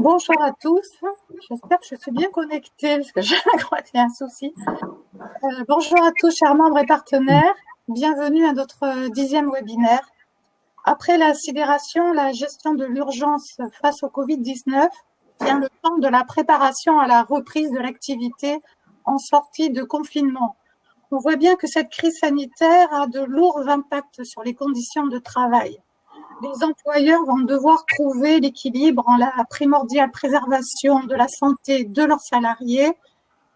Bonjour à tous, j'espère que je suis bien connectée parce que j'ai crois qu'il y a un souci. Bonjour à tous, chers membres et partenaires, bienvenue à notre 10e webinaire. Après la sidération, la gestion de l'urgence face au Covid-19 vient le temps de la préparation à la reprise de l'activité en sortie de confinement. On voit bien que cette crise sanitaire a de lourds impacts sur les conditions de travail. Les employeurs vont devoir trouver l'équilibre en la primordiale préservation de la santé de leurs salariés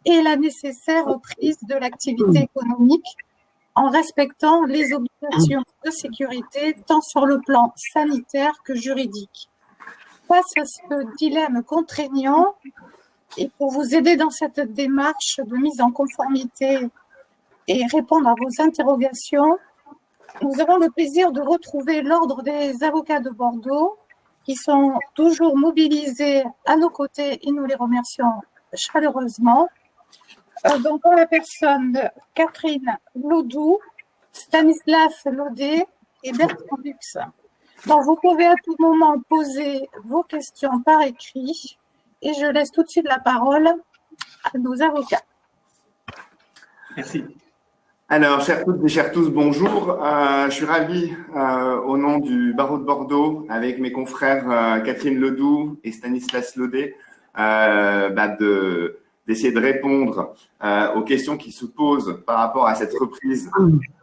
et la nécessaire reprise de l'activité économique en respectant les obligations de sécurité tant sur le plan sanitaire que juridique. Face à ce dilemme contraignant et pour vous aider dans cette démarche de mise en conformité et répondre à vos interrogations, nous avons le plaisir de retrouver l'Ordre des avocats de Bordeaux qui sont toujours mobilisés à nos côtés et nous les remercions chaleureusement. Donc, en la personne de Catherine Lodou, Stanislas Laudet et Bertrand Lux. Donc, vous pouvez à tout moment poser vos questions par écrit et je laisse tout de suite la parole à nos avocats. Merci. Alors, chers toutes et chers tous, bonjour. Je suis ravi, au nom du barreau de Bordeaux, avec mes confrères Catherine Ledoux et Stanislas Laudet, d'essayer de répondre aux questions qui se posent par rapport à cette reprise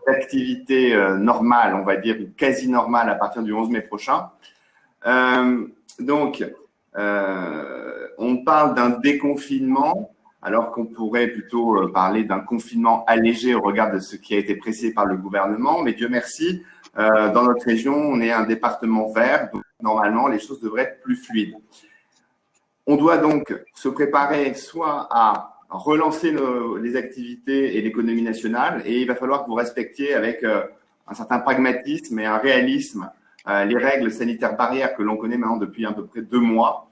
d'activité normale, on va dire quasi normale à partir du 11 mai prochain. On parle d'un déconfinement, alors qu'on pourrait plutôt parler d'un confinement allégé au regard de ce qui a été précisé par le gouvernement. Mais Dieu merci, dans notre région, on est un département vert, donc normalement, les choses devraient être plus fluides. On doit donc se préparer soit à relancer les activités et l'économie nationale, et il va falloir que vous respectiez avec un certain pragmatisme et un réalisme les règles sanitaires barrières que l'on connaît maintenant depuis à peu près 2 mois.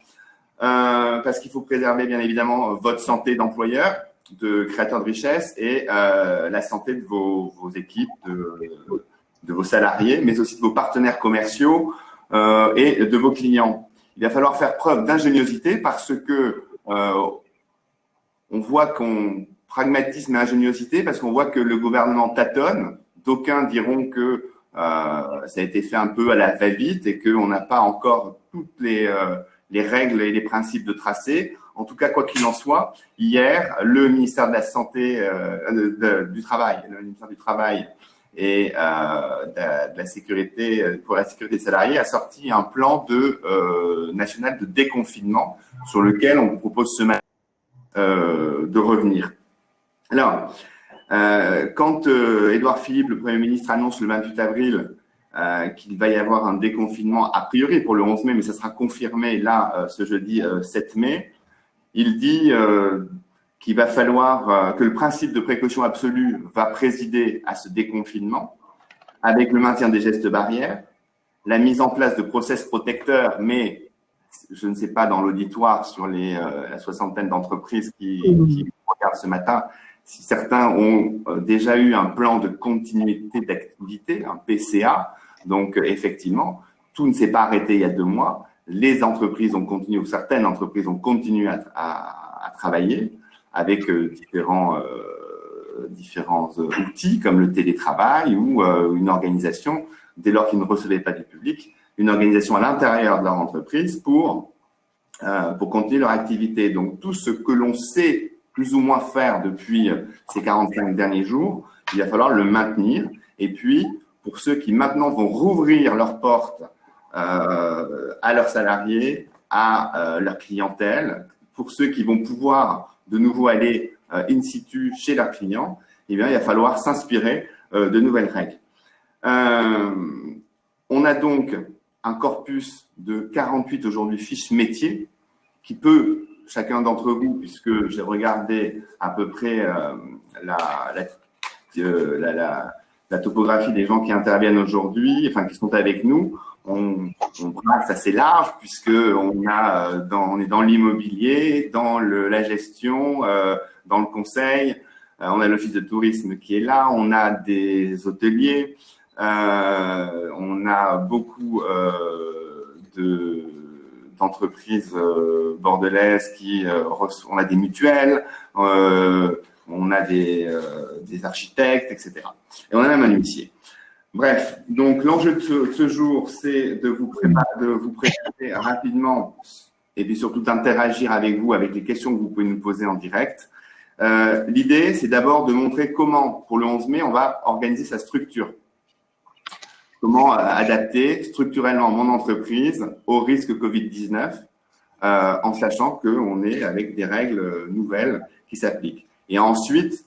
Parce qu'il faut préserver bien évidemment votre santé d'employeur, de créateur de richesse et la santé de vos équipes, de vos salariés, mais aussi de vos partenaires commerciaux et de vos clients. Il va falloir faire preuve d'ingéniosité parce que on voit pragmatisme et ingéniosité parce qu'on voit que le gouvernement tâtonne. D'aucuns diront que ça a été fait un peu à la va-vite et qu'on n'a pas encore toutes les règles et les principes de tracé. En tout cas, quoi qu'il en soit, hier, le ministère de la Santé, du Travail, le ministère du Travail et de la Sécurité, pour la sécurité des salariés, a sorti un plan national de déconfinement sur lequel on vous propose ce matin de revenir. Alors, quand Édouard Philippe, le Premier ministre, annonce le 28 avril qu'il va y avoir un déconfinement a priori pour le 11 mai, mais ça sera confirmé là ce jeudi 7 mai. Il dit qu'il va falloir que le principe de précaution absolue va présider à ce déconfinement avec le maintien des gestes barrières, la mise en place de process protecteurs, mais je ne sais pas dans l'auditoire sur la soixantaine d'entreprises qui regardent ce matin, si certains ont déjà eu un plan de continuité d'activité, un PCA. Donc, effectivement, tout ne s'est pas arrêté il y a 2 mois. Les entreprises ont continué, ou certaines entreprises ont continué à travailler avec différents outils comme le télétravail ou une organisation, dès lors qu'ils ne recevaient pas du public, une organisation à l'intérieur de leur entreprise pour continuer leur activité. Donc, tout ce que l'on sait plus ou moins faire depuis ces 45 derniers jours, il va falloir le maintenir. Et puis, pour ceux qui maintenant vont rouvrir leurs portes à leurs salariés, à leur clientèle, pour ceux qui vont pouvoir de nouveau aller in situ chez leurs clients, eh bien, il va falloir s'inspirer de nouvelles règles. On a donc un corpus de 48 aujourd'hui fiches métiers qui peut, chacun d'entre vous, puisque j'ai regardé à peu près la topographie des gens qui interviennent aujourd'hui, enfin qui sont avec nous, on brasse assez large puisque on est dans l'immobilier, dans la gestion, dans le conseil, on a l'office de tourisme qui est là, on a des hôteliers, on a beaucoup d'entreprises bordelaises on a des mutuelles, on a des architectes, etc. Et on a même un huissier. Bref, donc l'enjeu de ce jour, c'est de vous présenter rapidement et puis surtout d'interagir avec vous, avec les questions que vous pouvez nous poser en direct. L'idée, c'est d'abord de montrer comment, pour le 11 mai, on va organiser sa structure. Comment adapter structurellement mon entreprise au risque Covid-19 en sachant qu'on est avec des règles nouvelles qui s'appliquent. Et ensuite,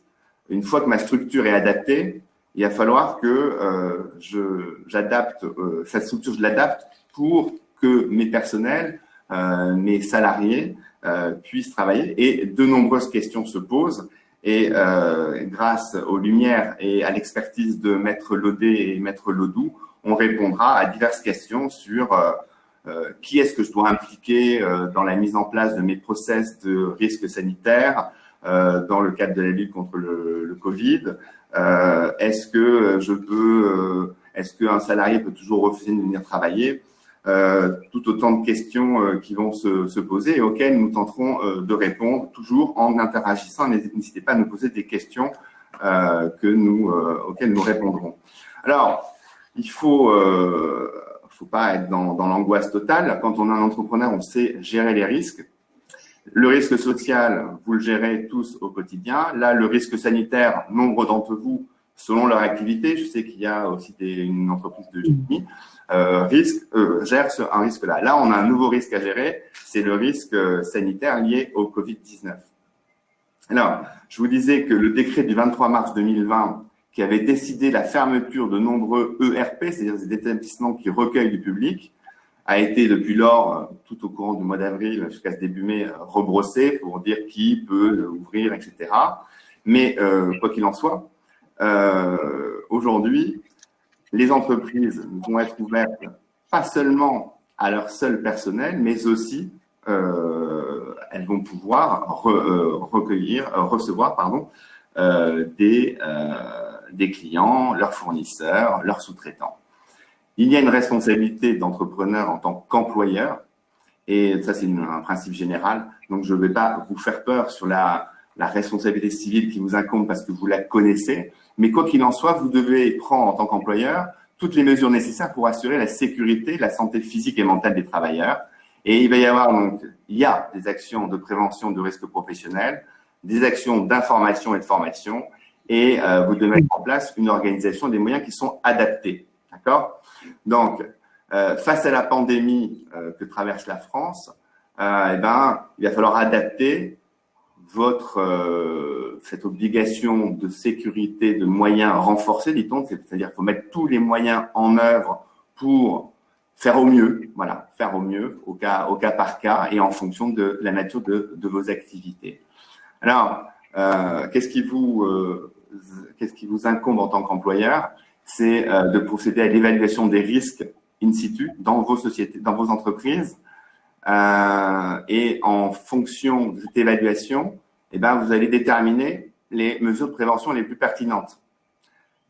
une fois que ma structure est adaptée, il va falloir que j'adapte cette structure, je l'adapte pour que mes personnels, mes salariés puissent travailler. Et de nombreuses questions se posent. Et grâce aux lumières et à l'expertise de Maître Laudet et Maître Ledoux, on répondra à diverses questions sur qui est-ce que je dois impliquer dans la mise en place de mes process de risque sanitaire dans le cadre de la lutte contre le Covid. Est-ce qu'un salarié peut toujours refuser de venir travailler? Tout autant de questions qui vont se poser et auxquelles nous tenterons de répondre toujours en interagissant. N'hésitez pas à nous poser des questions auxquelles nous répondrons. Alors, il faut pas être dans l'angoisse totale. Quand on est un entrepreneur, on sait gérer les risques. Le risque social, vous le gérez tous au quotidien. Là, le risque sanitaire, nombre d'entre vous, selon leur activité, je sais qu'il y a aussi une entreprise de chimie, gère un risque-là. Là, on a un nouveau risque à gérer, c'est le risque sanitaire lié au Covid-19. Alors, je vous disais que le décret du 23 mars 2020, qui avait décidé la fermeture de nombreux ERP, c'est-à-dire des établissements qui recueillent du public, a été depuis lors, tout au courant du mois d'avril jusqu'à ce début mai, rebrossé pour dire qui peut ouvrir, etc. Mais quoi qu'il en soit, aujourd'hui, les entreprises vont être ouvertes pas seulement à leur seul personnel, mais aussi elles vont pouvoir recevoir des clients, leurs fournisseurs, leurs sous-traitants. Il y a une responsabilité d'entrepreneur en tant qu'employeur, et ça c'est un principe général, donc je ne vais pas vous faire peur sur la responsabilité civile qui vous incombe parce que vous la connaissez, mais quoi qu'il en soit, vous devez prendre en tant qu'employeur toutes les mesures nécessaires pour assurer la sécurité, la santé physique et mentale des travailleurs. Et il y a des actions de prévention de risques professionnels, des actions d'information et de formation, et vous devez mettre en place une organisation des moyens qui sont adaptés. D'accord? Donc, face à la pandémie que traverse la France, il va falloir adapter cette obligation de sécurité, de moyens renforcés, dit-on, c'est-à-dire qu'il faut mettre tous les moyens en œuvre pour faire au mieux, voilà, faire au mieux, au cas par cas et en fonction de la nature de vos activités. Alors, qu'est-ce qui vous incombe en tant qu'employeur? C'est de procéder à l'évaluation des risques in situ dans vos sociétés, dans vos entreprises. Et en fonction de cette évaluation, vous allez déterminer les mesures de prévention les plus pertinentes.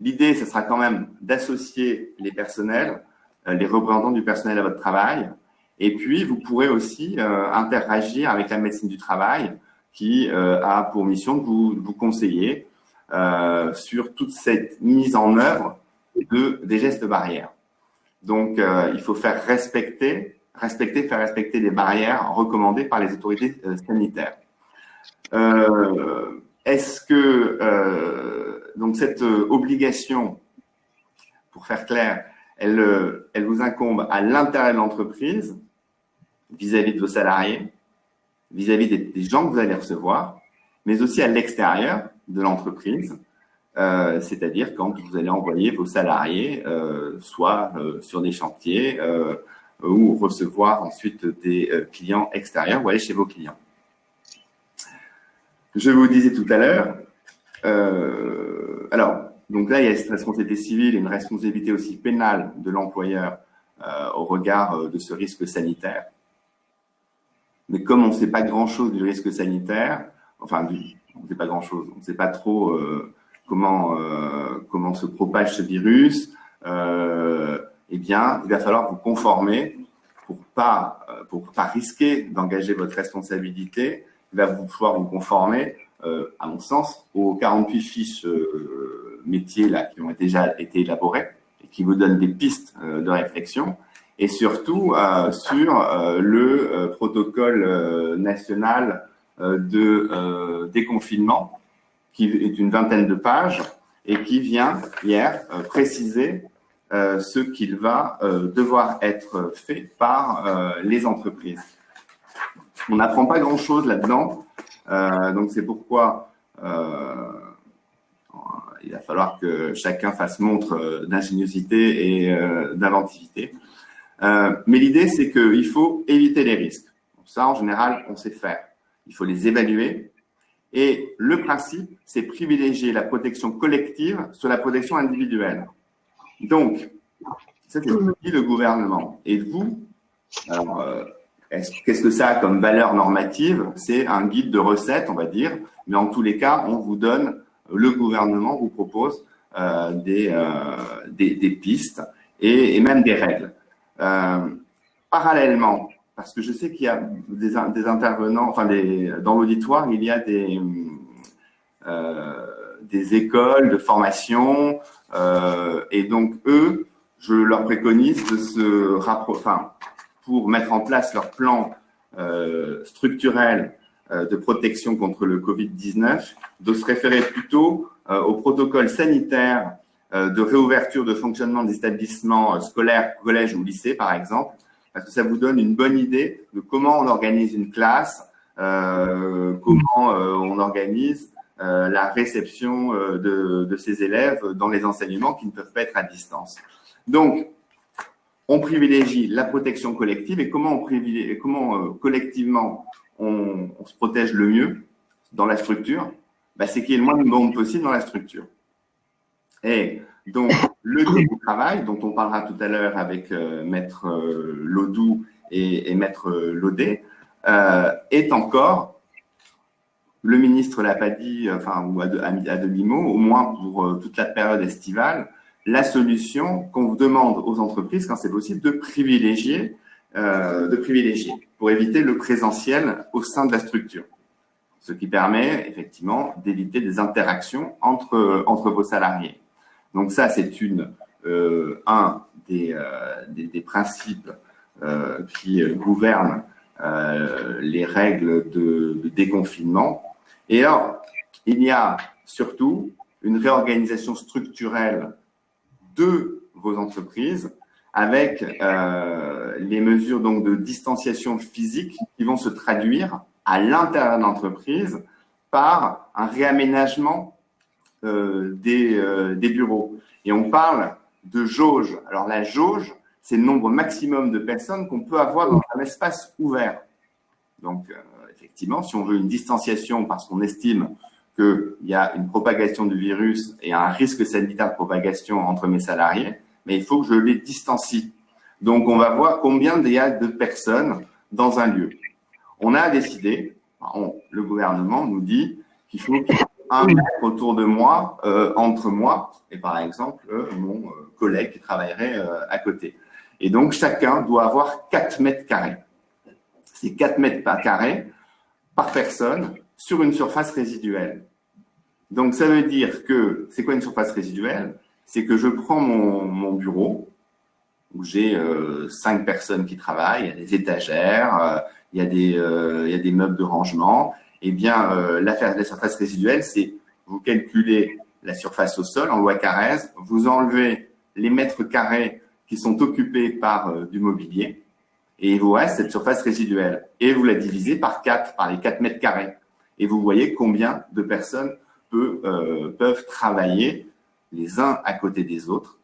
L'idée, ce sera quand même d'associer les personnels, les représentants du personnel à votre travail. Et puis, vous pourrez aussi interagir avec la médecine du travail qui a pour mission de vous conseiller sur toute cette mise en œuvre des gestes barrières. Donc, il faut faire faire respecter les barrières recommandées par les autorités sanitaires. Est-ce que donc cette obligation, pour faire clair, elle vous incombe à l'intérieur de l'entreprise, vis-à-vis de vos salariés, vis-à-vis des gens que vous allez recevoir, mais aussi à l'extérieur de l'entreprise, c'est-à-dire quand vous allez envoyer vos salariés soit sur des chantiers ou recevoir ensuite des clients extérieurs ou aller chez vos clients. Je vous disais tout à l'heure, donc là, il y a une responsabilité civile et une responsabilité aussi pénale de l'employeur au regard de ce risque sanitaire. Mais comme on ne sait pas grand-chose du risque sanitaire, on ne sait pas grand-chose, on ne sait pas trop comment se propage ce virus, il va falloir vous conformer pour pas risquer d'engager votre responsabilité, il va vous pouvoir vous conformer, à mon sens, aux 48 fiches métiers là qui ont déjà été élaborées et qui vous donnent des pistes de réflexion, et surtout sur le protocole national de déconfinement, qui est d'une vingtaine de pages et qui vient hier préciser ce qu'il va devoir être fait par les entreprises. On n'apprend pas grand-chose là-dedans, donc c'est pourquoi il va falloir que chacun fasse montre d'ingéniosité et d'inventivité. Mais l'idée, c'est qu'il faut éviter les risques. Ça, en général, on sait faire. Il faut les évaluer. Et le principe, c'est privilégier la protection collective sur la protection individuelle. Donc, ça, c'est ce que dit le gouvernement. Et vous, alors, qu'est-ce que ça a comme valeur normative? C'est un guide de recettes, on va dire. Mais en tous les cas, on vous donne, le gouvernement vous propose des pistes et même des règles. Parallèlement, parce que je sais qu'il y a des intervenants, enfin dans l'auditoire, il y a des écoles de formation, et donc eux, je leur préconise de se rapprocher, enfin, pour mettre en place leur plan structurel de protection contre le Covid-19, de se référer plutôt au protocole sanitaire de réouverture de fonctionnement des établissements scolaires, collèges ou lycées, par exemple, parce que ça vous donne une bonne idée de comment on organise une classe, comment on organise la réception de ces élèves dans les enseignements qui ne peuvent pas être à distance. Donc, on privilégie la protection collective, et comment collectivement on se protège le mieux dans la structure, c'est qu'il y ait le moins de monde possible dans la structure. Et donc, le télétravail, dont on parlera tout à l'heure avec Maître Lodou et Maître Laudet, est encore, le ministre l'a pas dit, ou à demi-mot, au moins pour toute la période estivale, la solution qu'on vous demande aux entreprises, quand c'est possible, de privilégier pour éviter le présentiel au sein de la structure. Ce qui permet effectivement d'éviter des interactions entre vos salariés. Donc ça, c'est un des principes qui gouvernent les règles de déconfinement. Et alors, il y a surtout une réorganisation structurelle de vos entreprises avec les mesures donc de distanciation physique qui vont se traduire à l'intérieur de l'entreprise par un réaménagement des bureaux. Et on parle de jauge. Alors la jauge, c'est le nombre maximum de personnes qu'on peut avoir dans un espace ouvert. Donc effectivement, si on veut une distanciation parce qu'on estime qu'il y a une propagation du virus et un risque sanitaire de propagation entre mes salariés, mais il faut que je les distancie. Donc on va voir combien il y a de personnes dans un lieu. On a décidé, le gouvernement nous dit qu'il faut qu'il y ait 1 mètre autour de moi, entre moi et par exemple mon collègue qui travaillerait à côté. Et donc chacun doit avoir 4 mètres carrés. C'est 4 mètres carrés par personne sur une surface résiduelle. Donc ça veut dire que, c'est quoi une surface résiduelle? C'est que je prends mon bureau où j'ai 5 personnes qui travaillent, il y a des étagères, il y a des meubles de rangement. Eh bien, la surface résiduelle, c'est vous calculez la surface au sol en loi Carrez, vous enlevez les mètres carrés qui sont occupés par du mobilier, et il vous reste cette surface résiduelle. Et vous la divisez par 4, par les 4 mètres carrés. Et vous voyez combien de personnes peuvent travailler les uns à côté des autres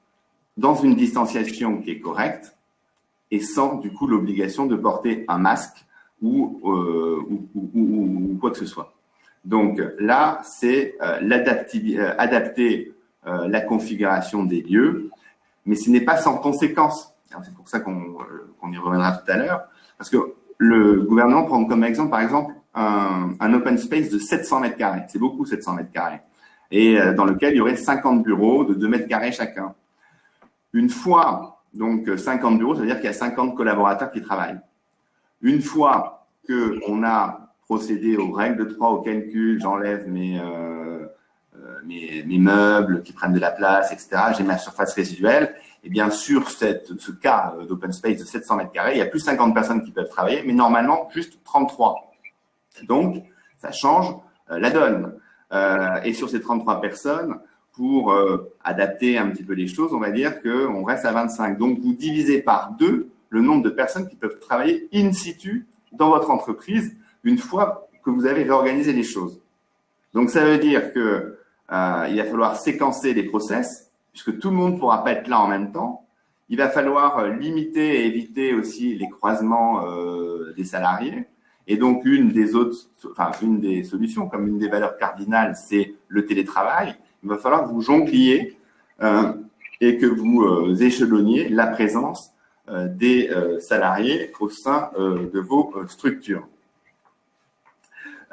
dans une distanciation qui est correcte et sans du coup l'obligation de porter un masque ou quoi que ce soit. Donc là, c'est adapter la configuration des lieux, mais ce n'est pas sans conséquence. C'est pour ça qu'on y reviendra tout à l'heure, parce que le gouvernement prend comme exemple, par exemple, un open space de 700 mètres carrés. C'est beaucoup, 700 mètres carrés. Et dans lequel il y aurait 50 bureaux de 2 mètres carrés chacun. Une fois Donc 50 bureaux, ça veut dire qu'il y a 50 collaborateurs qui travaillent. Une fois qu'on a procédé aux règles de 3 au calcul, j'enlève mes meubles qui prennent de la place, etc. J'ai ma surface résiduelle. Et bien sur ce cas d'open space de 700 mètres carrés, il y a plus 50 personnes qui peuvent travailler, mais normalement juste 33. Donc, ça change la donne. Et sur ces 33 personnes, pour adapter un petit peu les choses, on va dire qu'on reste à 25. Donc, vous divisez par 2 le nombre de personnes qui peuvent travailler in situ dans votre entreprise une fois que vous avez réorganisé les choses. Donc, ça veut dire que il va falloir séquencer les process, puisque tout le monde ne pourra pas être là en même temps. Il va falloir limiter et éviter aussi les croisements des salariés. Et donc, une des solutions, comme une des valeurs cardinales, c'est le télétravail. Il va falloir que vous jongliez et que vous échelonniez la présence des salariés au sein de vos structures.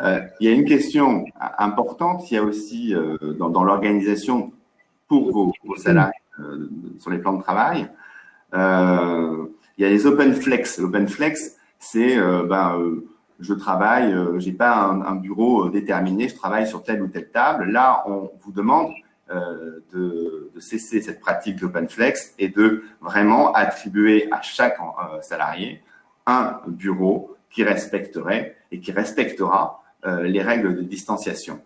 Il y a une question importante, il y a aussi dans l'organisation pour vos salariés sur les plans de travail, il y a les open flex. L'open flex, c'est je travaille, j'ai pas un bureau déterminé, je travaille sur telle ou telle table. Là, on vous demande de cesser cette pratique d'open flex et de vraiment attribuer à chaque salarié un bureau qui respecterait et qui respectera les règles de distanciation.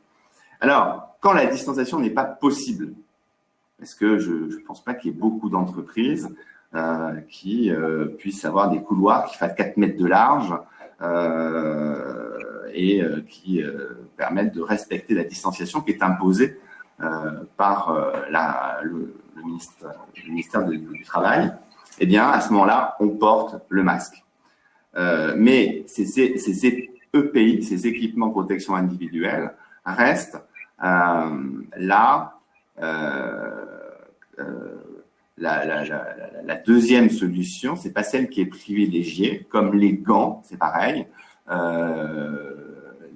Alors, quand la distanciation n'est pas possible, parce que je ne pense pas qu'il y ait beaucoup d'entreprises qui puissent avoir des couloirs qui fassent 4 mètres de large et qui permettent de respecter la distanciation qui est imposée par le ministère du Travail. Eh bien, à ce moment-là, on porte le masque. Mais ces EPI, ces équipements de protection individuelle, restent la deuxième solution. C'est pas celle qui est privilégiée, comme les gants, c'est pareil.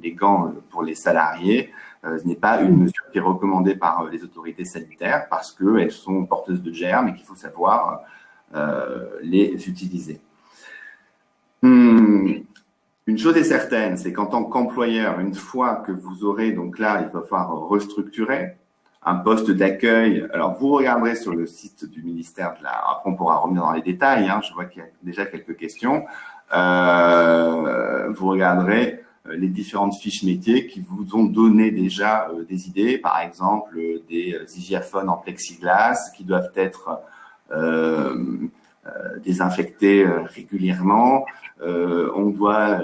Les gants pour les salariés, ce n'est pas une mesure qui est recommandée par les autorités sanitaires parce qu'elles sont porteuses de germes et qu'il faut savoir les utiliser. Une chose est certaine, c'est qu'en tant qu'employeur, une fois que vous aurez, donc là, il va falloir restructurer un poste d'accueil. Alors, vous regarderez sur le site du ministère après on pourra revenir dans les détails, hein, je vois qu'il y a déjà quelques questions. Vous regarderez les différentes fiches métiers qui vous ont donné déjà des idées, par exemple des hygiaphones en plexiglas qui doivent être désinfectés régulièrement. On doit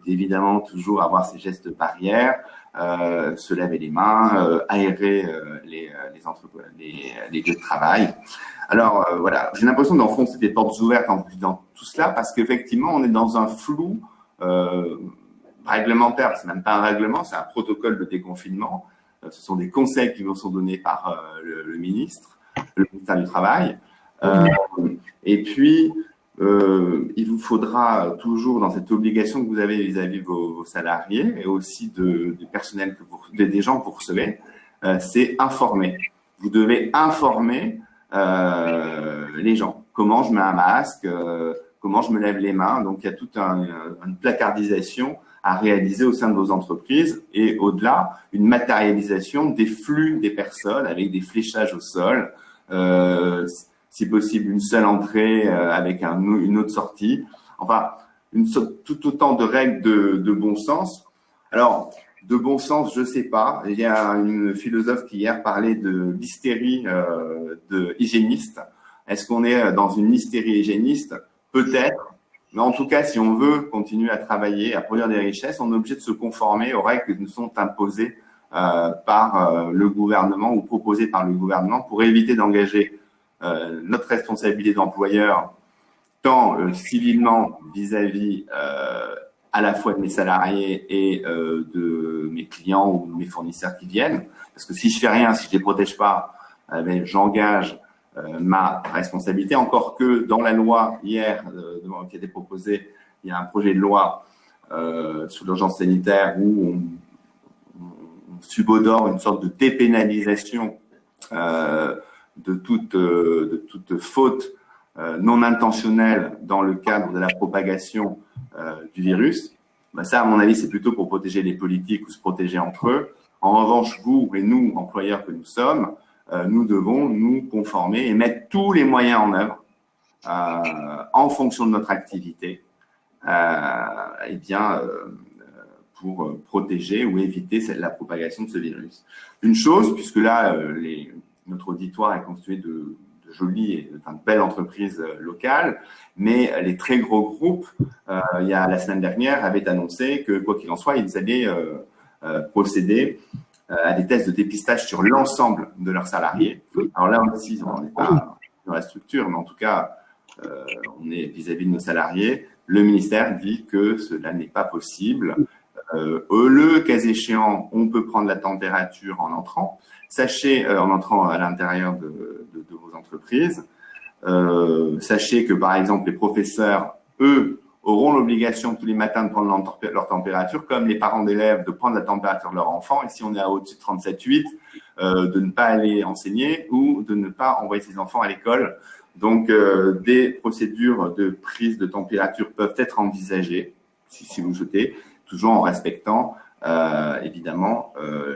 évidemment toujours avoir ces gestes barrières, se laver les mains, aérer les lieux de travail. Alors voilà, j'ai l'impression d'enfoncer des portes ouvertes en disant tout cela parce qu'effectivement on est dans un flou réglementaire. C'est même pas un règlement, c'est un protocole de déconfinement. Ce sont des conseils qui vous sont donnés par le ministère du Travail. Et puis il vous faudra toujours, dans cette obligation que vous avez vis-à-vis de vos salariés et aussi du personnel, des gens que vous recevez, c'est informer. Vous devez informer les gens. Comment je mets un masque, comment je me lève les mains. Donc, il y a toute une placardisation à réaliser au sein de vos entreprises et au-delà, une matérialisation des flux des personnes avec des fléchages au sol. Si possible, une seule entrée avec une autre sortie. Enfin, tout autant de règles de bon sens. Alors, de bon sens, je sais pas. Il y a une philosophe qui hier parlait de l'hystérie de hygiéniste. Est-ce qu'on est dans une hystérie hygiéniste? Peut-être. Mais en tout cas, si on veut continuer à travailler, à produire des richesses, on est obligé de se conformer aux règles qui nous sont imposées par le gouvernement ou proposées par le gouvernement pour éviter d'engager notre responsabilité d'employeur, tant civilement vis-à-vis à la fois de mes salariés et de mes clients ou de mes fournisseurs qui viennent. Parce que si je fais rien, si je les protège pas, j'engage ma responsabilité. Encore que dans la loi hier qui a été proposée, il y a un projet de loi sur l'urgence sanitaire où on subodore une sorte de dépénalisation de toute faute non intentionnels dans le cadre de la propagation du virus, ben ça, à mon avis, c'est plutôt pour protéger les politiques ou se protéger entre eux. En revanche, vous et nous, employeurs que nous sommes, nous devons nous conformer et mettre tous les moyens en œuvre en fonction de notre activité, eh bien, pour protéger ou éviter la propagation de ce virus. Une chose, puisque là, notre auditoire est constitué de jolies et de belles entreprises locales, mais les très gros groupes, il y a la semaine dernière, avaient annoncé que, quoi qu'il en soit, ils allaient procéder à des tests de dépistage sur l'ensemble de leurs salariés. Alors là aussi, on n'est pas dans la structure, mais en tout cas, on est vis-à-vis de nos salariés. Le ministère dit que cela n'est pas possible. Le cas échéant, on peut prendre la température en entrant. Sachez, en entrant à l'intérieur de vos entreprises, sachez que, par exemple, les professeurs, eux, auront l'obligation tous les matins de prendre leur température, comme les parents d'élèves de prendre la température de leur enfant. Et si on est à au-dessus de 37,8, de ne pas aller enseigner ou de ne pas envoyer ses enfants à l'école. Donc, des procédures de prise de température peuvent être envisagées, si vous le souhaitez, toujours en respectant évidemment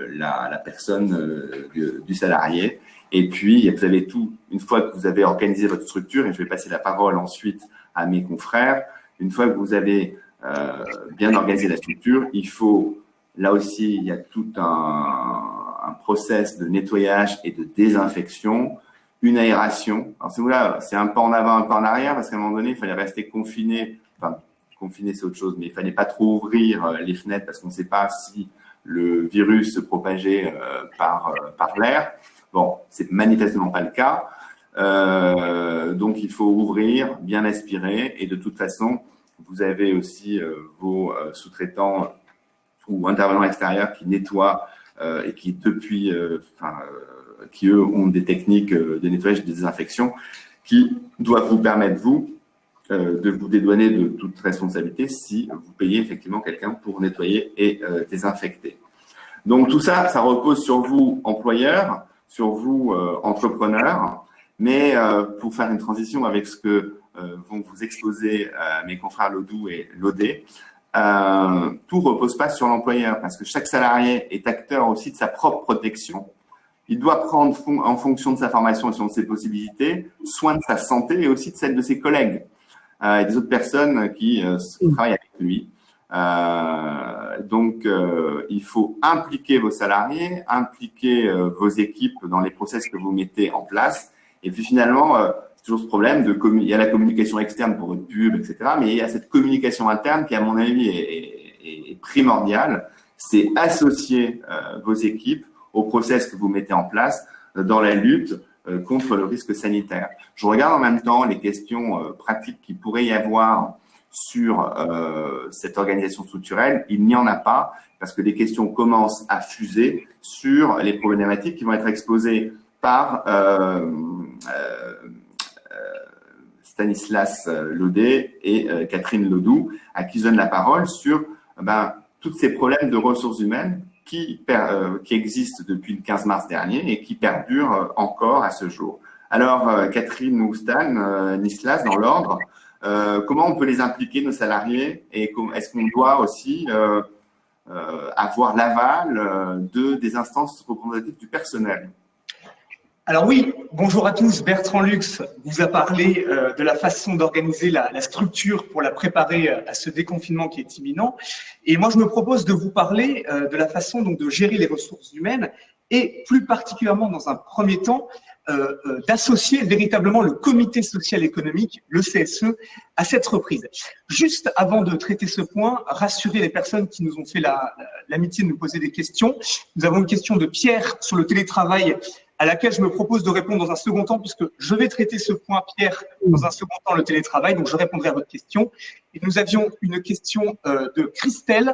la personne du salarié. Et puis, vous avez tout, une fois que vous avez organisé votre structure, et je vais passer la parole ensuite à mes confrères, une fois que vous avez bien organisé la structure, il faut, là aussi, il y a tout un process de nettoyage et de désinfection, une aération. Alors, c'est un pas en avant, un pas en arrière, parce qu'à un moment donné, il fallait rester confiné. Enfin, confiné, c'est autre chose, mais il fallait pas trop ouvrir les fenêtres parce qu'on ne sait pas si le virus se propageait par l'air. Bon, c'est manifestement pas le cas. Donc, il faut ouvrir, bien aspirer, et de toute façon, vous avez aussi vos sous-traitants ou intervenants extérieurs qui nettoient et qui, depuis, qui eux ont des techniques de nettoyage et de désinfection qui doivent vous permettre, vous, de vous dédouaner de toute responsabilité si vous payez effectivement quelqu'un pour nettoyer et désinfecter. Donc tout ça, ça repose sur vous, employeurs, sur vous, entrepreneurs, mais pour faire une transition avec ce que vont vous exposer mes confrères Lodou et Lodé, tout repose pas sur l'employeur parce que chaque salarié est acteur aussi de sa propre protection. Il doit prendre en fonction de sa formation et selon ses possibilités, soin de sa santé et aussi de celle de ses collègues et des autres personnes qui travaillent avec lui. Donc, il faut impliquer vos salariés, impliquer vos équipes dans les process que vous mettez en place. Et puis finalement, c'est toujours ce problème il y a la communication externe pour votre pub, etc. Mais il y a cette communication interne qui, à mon avis, est primordiale. C'est associer vos équipes au process que vous mettez en place dans la lutte contre le risque sanitaire. Je regarde en même temps les questions pratiques qu'il pourrait y avoir sur cette organisation structurelle. Il n'y en a pas parce que les questions commencent à fuser sur les problématiques qui vont être exposées par Stanislas Lodé et Catherine Lodou, à qui je donne la parole sur tous ces problèmes de ressources humaines qui existent depuis le 15 mars dernier et qui perdurent encore à ce jour. Alors, Catherine ou Stan, Nislas, dans l'ordre, comment on peut les impliquer, nos salariés, et est-ce qu'on doit aussi avoir l'aval des instances représentatives du personnel? Alors oui, bonjour à tous. Bertrand Lux vous a parlé de la façon d'organiser la structure pour la préparer à ce déconfinement qui est imminent. Et moi, je me propose de vous parler de la façon donc de gérer les ressources humaines et plus particulièrement dans un premier temps d'associer véritablement le comité social économique, le CSE, à cette reprise. Juste avant de traiter ce point, rassurer les personnes qui nous ont fait l'amitié de nous poser des questions. Nous avons une question de Pierre sur le télétravail à laquelle je me propose de répondre dans un second temps, puisque je vais traiter ce point, Pierre, dans un second temps, le télétravail, donc je répondrai à votre question. Et nous avions une question de Christelle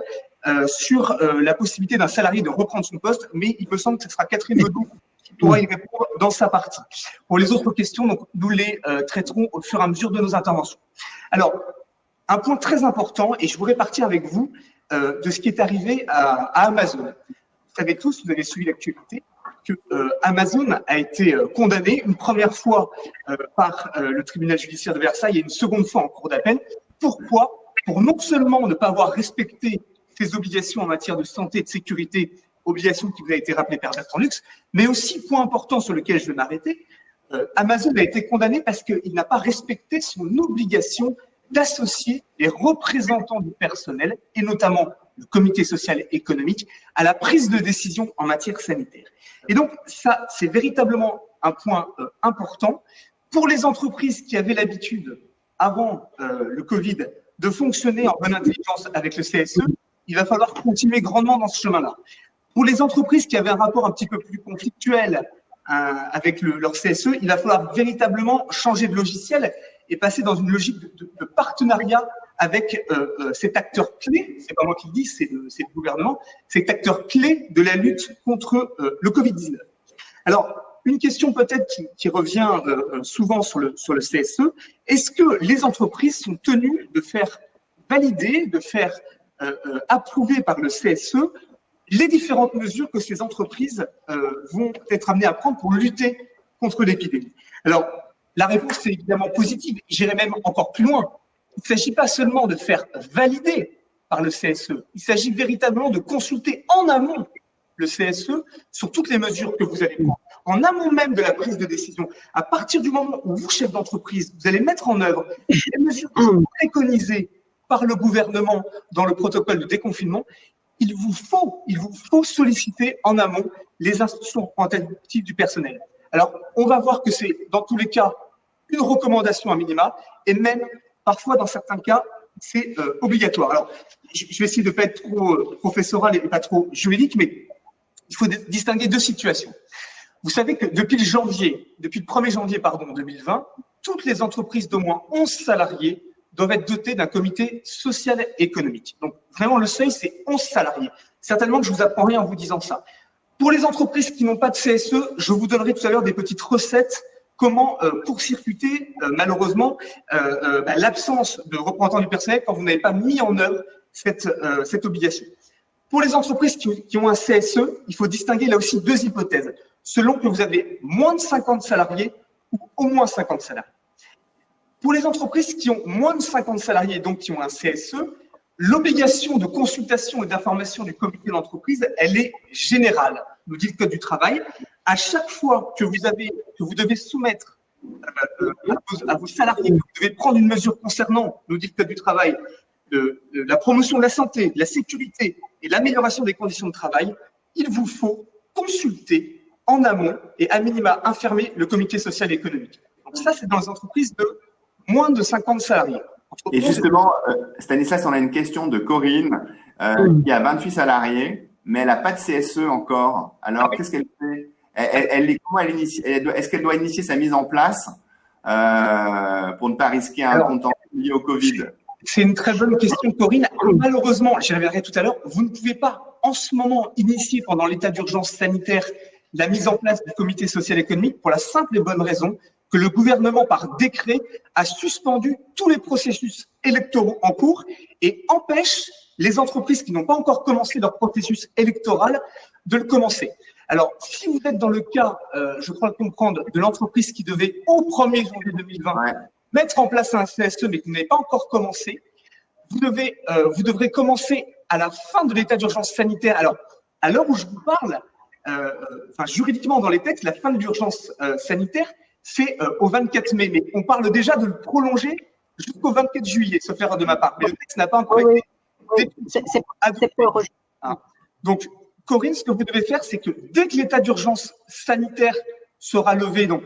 sur la possibilité d'un salarié de reprendre son poste, mais il me semble que ce sera Catherine Lodou qui pourra y répondre dans sa partie. Pour les autres questions, donc, nous les traiterons au fur et à mesure de nos interventions. Alors, un point très important, et je voudrais partir avec vous de ce qui est arrivé à Amazon. Vous savez tous, vous avez suivi l'actualité, que Amazon a été condamné une première fois par le tribunal judiciaire de Versailles et une seconde fois en cour d'appel. Pourquoi? Pour non seulement ne pas avoir respecté ses obligations en matière de santé et de sécurité, obligations qui vous a été rappelées par Bertrand Lux, mais aussi, point important sur lequel je vais m'arrêter, Amazon a été condamné parce qu'il n'a pas respecté son obligation d'associer les représentants du personnel, et notamment le comité social et économique, à la prise de décision en matière sanitaire. Et donc, ça, c'est véritablement un point important. Pour les entreprises qui avaient l'habitude, avant le Covid, de fonctionner en bonne intelligence avec le CSE, il va falloir continuer grandement dans ce chemin-là. Pour les entreprises qui avaient un rapport un petit peu plus conflictuel avec leur CSE, il va falloir véritablement changer de logiciel et passer dans une logique de partenariat avec cet acteur clé, c'est pas moi qui le dis, c'est le gouvernement, cet acteur clé de la lutte contre le Covid-19. Alors, une question peut-être qui revient souvent sur le CSE, est-ce que les entreprises sont tenues de faire valider, de faire approuver par le CSE les différentes mesures que ces entreprises vont être amenées à prendre pour lutter contre l'épidémie? Alors, la réponse est évidemment positive. J'irai même encore plus loin. Il ne s'agit pas seulement de faire valider par le CSE, il s'agit véritablement de consulter en amont le CSE sur toutes les mesures que vous allez prendre. En amont même de la prise de décision, à partir du moment où vous, chef d'entreprise, vous allez mettre en œuvre les mesures qui sont préconisées par le gouvernement dans le protocole de déconfinement, il vous faut solliciter en amont les instructions représentatives du personnel. Alors, on va voir que c'est, dans tous les cas, une recommandation à minima, et même, parfois, dans certains cas, c'est obligatoire. Alors, je vais essayer de ne pas être trop professoral et pas trop juridique, mais il faut distinguer deux situations. Vous savez que depuis le 1er janvier 2020, toutes les entreprises d'au moins 11 salariés doivent être dotées d'un comité social et économique. Donc, vraiment, le seuil, c'est 11 salariés. Certainement que je vous apprends rien en vous disant ça. Pour les entreprises qui n'ont pas de CSE, je vous donnerai tout à l'heure des petites recettes comment court-circuiter, malheureusement, l'absence de représentants du personnel quand vous n'avez pas mis en œuvre cette obligation. Pour les entreprises qui ont un CSE, il faut distinguer là aussi deux hypothèses, selon que vous avez moins de 50 salariés ou au moins 50 salariés. Pour les entreprises qui ont moins de 50 salariés, donc qui ont un CSE, l'obligation de consultation et d'information du comité d'entreprise, elle est générale, nous dit le Code du travail. À chaque fois que vous devez soumettre à vos salariés, que vous devez prendre une mesure concernant, nous dit le Code du travail, de la promotion de la santé, de la sécurité et l'amélioration des conditions de travail, il vous faut consulter en amont et à minima informer le comité social et économique. Donc ça, c'est dans les entreprises de moins de 50 salariés. Et justement, Stanislas, on a une question de Corinne qui a 28 salariés, mais elle n'a pas de CSE encore. Alors, qu'est-ce qu'elle fait? Est-ce qu'elle doit initier sa mise en place pour ne pas risquer un contentieux lié au Covid? C'est une très bonne question, Corinne. Malheureusement, j'y reviendrai tout à l'heure, vous ne pouvez pas en ce moment initier pendant l'état d'urgence sanitaire la mise en place du comité social et économique pour la simple et bonne raison que le gouvernement, par décret, a suspendu tous les processus électoraux en cours et empêche les entreprises qui n'ont pas encore commencé leur processus électoral de le commencer. Alors, si vous êtes dans le cas, je crois le comprendre, de l'entreprise qui devait, au 1er janvier 2020, mettre en place un CSE, mais qui n'avait pas encore commencé, vous devrez commencer à la fin de l'état d'urgence sanitaire. Alors, à l'heure où je vous parle, juridiquement dans les textes, la fin de l'urgence sanitaire, c'est au 24 mai. Mais on parle déjà de le prolonger jusqu'au 24 juillet, sauf erreur de ma part. Mais le texte n'a pas encore été adopté. Donc, Corinne, ce que vous devez faire, c'est que dès que l'état d'urgence sanitaire sera levé, donc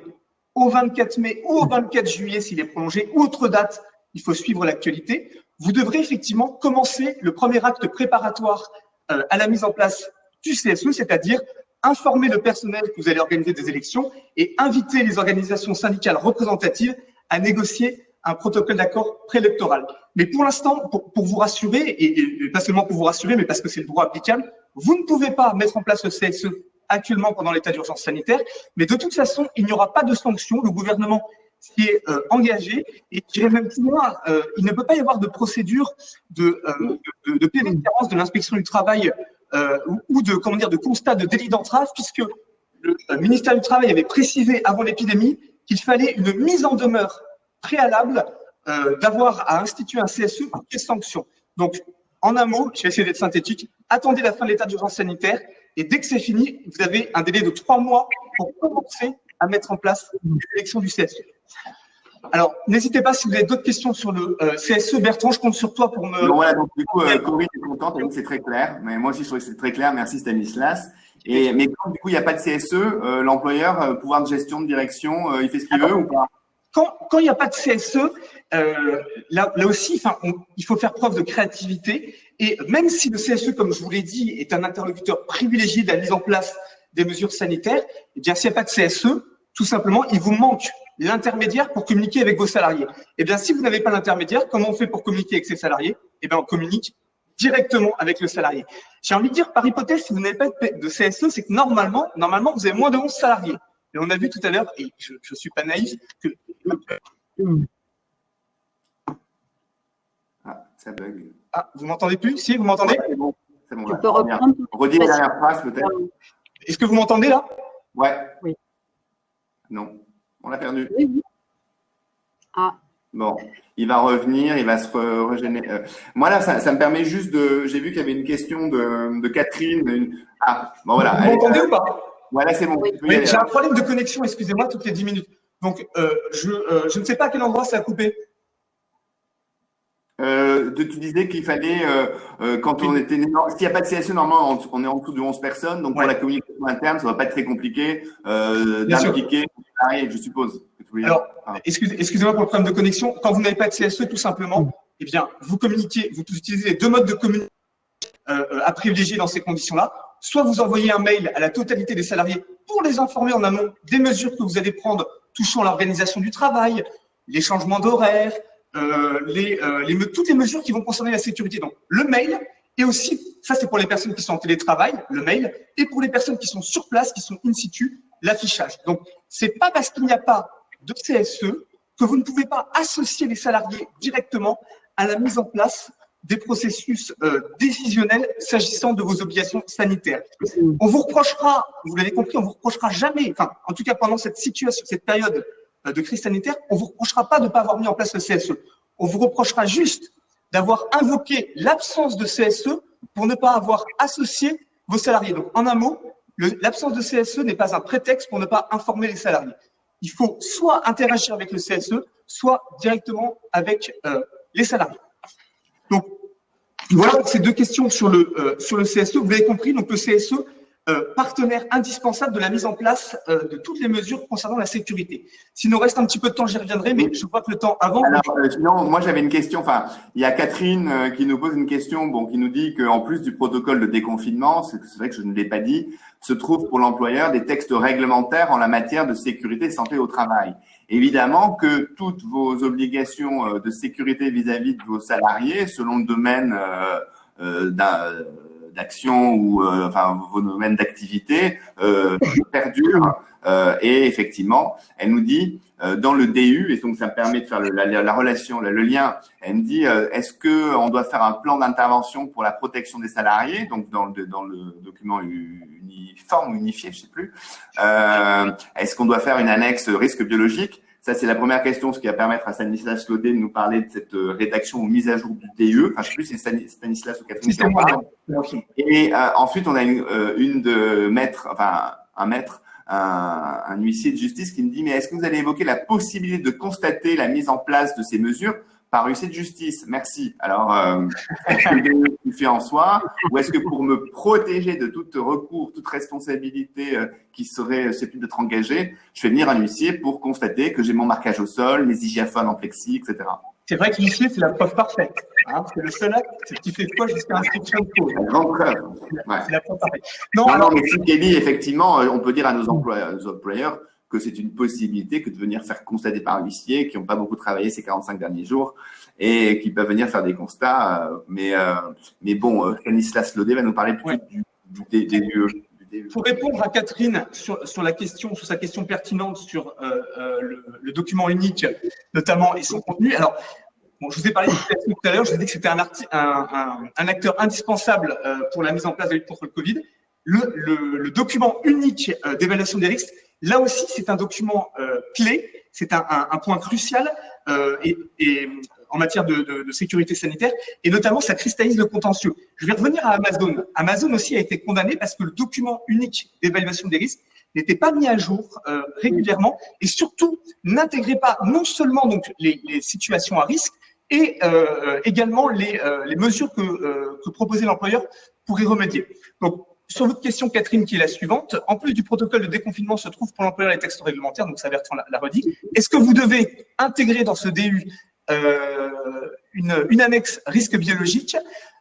au 24 mai ou au 24 juillet s'il est prolongé, ou autre date, il faut suivre l'actualité, vous devrez effectivement commencer le premier acte préparatoire à la mise en place du CSE, c'est-à-dire informer le personnel que vous allez organiser des élections et inviter les organisations syndicales représentatives à négocier un protocole d'accord préélectoral. Mais pour l'instant, pour vous rassurer, et pas seulement pour vous rassurer, mais parce que c'est le droit applicable, vous ne pouvez pas mettre en place le CSE actuellement pendant l'état d'urgence sanitaire, mais de toute façon, il n'y aura pas de sanction. Le gouvernement s'y est engagé, et je dirais même plus loin, il ne peut pas y avoir de procédure de pénitence de l'inspection du travail ou de constat de délit d'entrave, puisque le ministère du Travail avait précisé avant l'épidémie qu'il fallait une mise en demeure préalable d'avoir à instituer un CSE pour les sanctions. Donc, en un mot, je vais essayer d'être synthétique, attendez la fin de l'état d'urgence sanitaire et dès que c'est fini, vous avez un délai de 3 mois pour commencer à mettre en place l'élection du CSE. Alors, n'hésitez pas si vous avez d'autres questions sur le CSE. Bertrand, je compte sur toi pour me… Donc voilà, donc du coup, Corinne est contente, elle dit que c'est très clair. Mais moi aussi, je trouve que c'est très clair. Merci Stanislas. Mais quand du coup, il n'y a pas de CSE, l'employeur, pouvoir de gestion, de direction, il fait ce qu'il veut ou pas? Quand il n'y a pas de CSE, là aussi, il faut faire preuve de créativité. Et même si le CSE, comme je vous l'ai dit, est un interlocuteur privilégié de la mise en place des mesures sanitaires, eh bien, s'il n'y a pas de CSE, tout simplement, il vous manque l'intermédiaire pour communiquer avec vos salariés. Eh bien, si vous n'avez pas l'intermédiaire, comment on fait pour communiquer avec ses salariés? Eh bien, on communique directement avec le salarié. J'ai envie de dire, par hypothèse, si vous n'avez pas de CSE, c'est que normalement, vous avez moins de 11 salariés. Et on a vu tout à l'heure, et je ne suis pas naïf, que… Ah, ça bug. Ah, vous m'entendez plus? Si, vous m'entendez? Ouais, c'est bon. Tu peux reprendre. Redis la dernière phrase peut-être. Est-ce que vous m'entendez là? Ouais. Oui. Non, on l'a perdu. Oui. Ah. Bon, il va revenir, il va se régénérer. Moi là, ça me permet juste de… J'ai vu qu'il y avait une question de Catherine. Ah, bon voilà. Vous m'entendez ou pas? Voilà, c'est bon. Oui. Oui, j'ai un problème de connexion, excusez-moi, toutes les 10 minutes. Donc, je ne sais pas à quel endroit ça a coupé. Tu disais qu'il fallait, quand on était… S'il n'y a pas de CSE, normalement, on est en dessous de 11 personnes. Donc, pour la communication interne, ça ne va pas être très compliqué d'impliquer les salariés, je suppose. Alors, excusez-moi pour le problème de connexion. Quand vous n'avez pas de CSE, tout simplement, eh bien, vous communiquez, vous utilisez les deux modes de communication à privilégier dans ces conditions-là. Soit vous envoyez un mail à la totalité des salariés pour les informer en amont des mesures que vous allez prendre touchant l'organisation du travail, les changements d'horaire, toutes les mesures qui vont concerner la sécurité. Donc, le mail, et aussi, ça c'est pour les personnes qui sont en télétravail, le mail, et pour les personnes qui sont sur place, qui sont in situ, l'affichage. Donc, c'est pas parce qu'il n'y a pas de CSE que vous ne pouvez pas associer les salariés directement à la mise en place des processus décisionnels s'agissant de vos obligations sanitaires. On vous reprochera, vous l'avez compris, on vous reprochera jamais, enfin, en tout cas pendant cette situation, cette période de crise sanitaire, on vous reprochera pas de ne pas avoir mis en place le CSE. On vous reprochera juste d'avoir invoqué l'absence de CSE pour ne pas avoir associé vos salariés. Donc, en un mot, l'absence de CSE n'est pas un prétexte pour ne pas informer les salariés. Il faut soit interagir avec le CSE, soit directement avec les salariés. Donc, voilà ces deux questions sur le CSE. Vous l'avez compris, donc le CSE, partenaire indispensable de la mise en place de toutes les mesures concernant la sécurité. S'il nous reste un petit peu de temps, j'y reviendrai, mais je vois que le temps avant… Alors, sinon, moi j'avais une question, enfin, il y a Catherine qui nous pose une question, bon, qui nous dit qu'en plus du protocole de déconfinement, c'est vrai que je ne l'ai pas dit, se trouvent pour l'employeur des textes réglementaires en la matière de sécurité et santé au travail. Évidemment que toutes vos obligations de sécurité vis-à-vis de vos salariés, selon le domaine d'action ou enfin vos domaines d'activité perdurent. Et effectivement, elle nous dit dans le DU, et donc ça me permet de faire la relation, le lien. Elle me dit est-ce que on doit faire un plan d'intervention pour la protection des salariés, donc dans le document uniforme ou unifié, je sais plus. Est-ce qu'on doit faire une annexe risque biologique? Ça, c'est la première question, ce qui va permettre à Stanislas Laudet de nous parler de cette rédaction ou mise à jour du DE. Enfin, je sais plus si c'est Stanislas ou Catherine qui en parle. Et ensuite, on a un huissier de justice qui me dit, mais est-ce que vous allez évoquer la possibilité de constater la mise en place de ces mesures par huissier de justice? Merci. Alors, est-ce que le DE fait en soi, ou est-ce que pour me protéger de tout recours, toute responsabilité qui serait susceptible d'être engagée, je fais venir un huissier pour constater que j'ai mon marquage au sol, mes hygiaphones en plexi, etc. C'est vrai que l'huissier, c'est la preuve parfaite. Hein, c'est le seul acte qui fait quoi jusqu'à inscription de cause. La grande preuve. Ouais. C'est la preuve parfaite. Non, mais si Kelly, effectivement, on peut dire à nos employeurs que c'est une possibilité que de venir faire constater par un huissier qui n'ont pas beaucoup travaillé ces 45 derniers jours et qui peuvent venir faire des constats. Mais bon, Stanislas Laudet va nous parler plutôt du DE. Pour répondre à Catherine sur sa question pertinente sur le document unique, notamment, et son contenu. Alors, bon, je vous ai parlé du CSE tout à l'heure, je vous ai dit que c'était un acteur indispensable pour la mise en place de la lutte contre le Covid. Le document unique d'évaluation des risques, là aussi, c'est un document clé, c'est un point crucial et en matière de sécurité sanitaire, et notamment, ça cristallise le contentieux. Je vais revenir à Amazon. Amazon aussi a été condamné parce que le document unique d'évaluation des risques n'était pas mis à jour régulièrement et surtout n'intégrait pas non seulement donc les situations à risque et également les mesures que proposait l'employeur pour y remédier. Donc, sur votre question, Catherine, qui est la suivante, en plus du protocole de déconfinement se trouve pour l'employeur les textes réglementaires, donc ça Bertrand l'a redit. Est-ce que vous devez intégrer dans ce DU une annexe risque biologique?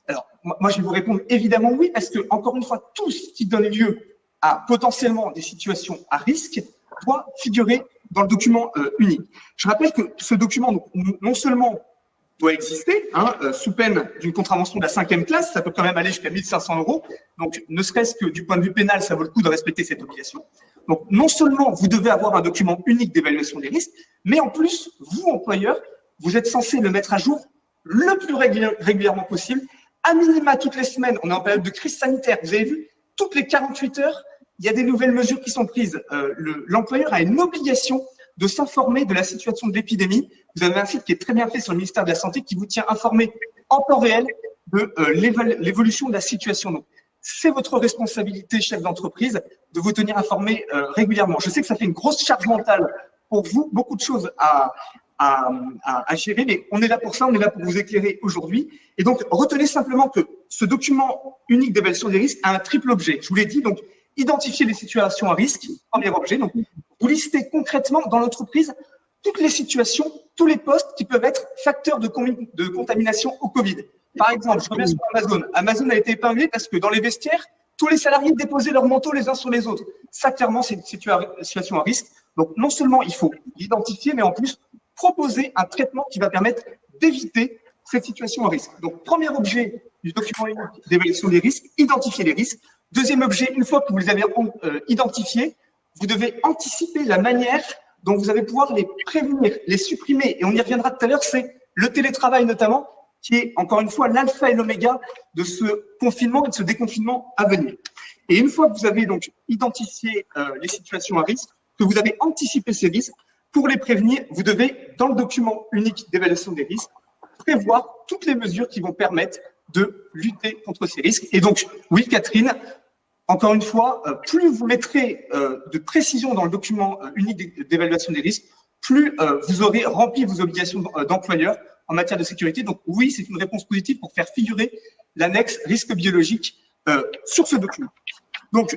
Alors, moi, je vais vous répondre évidemment oui, parce que, encore une fois, tout ce qui donne lieu à potentiellement des situations à risque doit figurer dans le document unique. Je rappelle que ce document, donc, non seulement doit exister, sous peine d'une contravention de la 5e classe, ça peut quand même aller jusqu'à 1 500 €. Donc, ne serait-ce que du point de vue pénal, ça vaut le coup de respecter cette obligation. Donc, non seulement vous devez avoir un document unique d'évaluation des risques, mais en plus, vous, employeur, vous êtes censé le mettre à jour le plus régulièrement possible, à minima toutes les semaines. On est en période de crise sanitaire. Vous avez vu, toutes les 48 heures, il y a des nouvelles mesures qui sont prises. L'employeur a une obligation de s'informer de la situation de l'épidémie. Vous avez un site qui est très bien fait sur le ministère de la Santé qui vous tient informé en temps réel de l'évolution de la situation. Donc, c'est votre responsabilité, chef d'entreprise, de vous tenir informé régulièrement. Je sais que ça fait une grosse charge mentale pour vous, beaucoup de choses à gérer, mais on est là pour ça, on est là pour vous éclairer aujourd'hui. Et donc, retenez simplement que ce document unique d'évaluation des risques a un triple objet. Je vous l'ai dit, donc, identifier les situations à risque, premier objet. Donc, vous listez concrètement dans l'entreprise toutes les situations, tous les postes qui peuvent être facteurs de contamination au Covid. Par exemple, je reviens sur Amazon. Amazon a été épinglé parce que dans les vestiaires, tous les salariés déposaient leurs manteaux les uns sur les autres. Ça, clairement, c'est une situation à risque. Donc, non seulement il faut l'identifier, mais en plus, proposer un traitement qui va permettre d'éviter cette situation à risque. Donc, premier objet du document unique d'évaluation des risques, identifier les risques. Deuxième objet, une fois que vous les avez identifiés, vous devez anticiper la manière dont vous allez pouvoir les prévenir, les supprimer. Et on y reviendra tout à l'heure, c'est le télétravail notamment, qui est encore une fois l'alpha et l'oméga de ce confinement et de ce déconfinement à venir. Et une fois que vous avez donc identifié les situations à risque, que vous avez anticipé ces risques, pour les prévenir, vous devez, dans le document unique d'évaluation des risques, prévoir toutes les mesures qui vont permettre de lutter contre ces risques. Et donc, oui, Catherine, encore une fois, plus vous mettrez de précision dans le document unique d'évaluation des risques, plus vous aurez rempli vos obligations d'employeur en matière de sécurité. Donc oui, c'est une réponse positive pour faire figurer l'annexe risque biologique sur ce document. Donc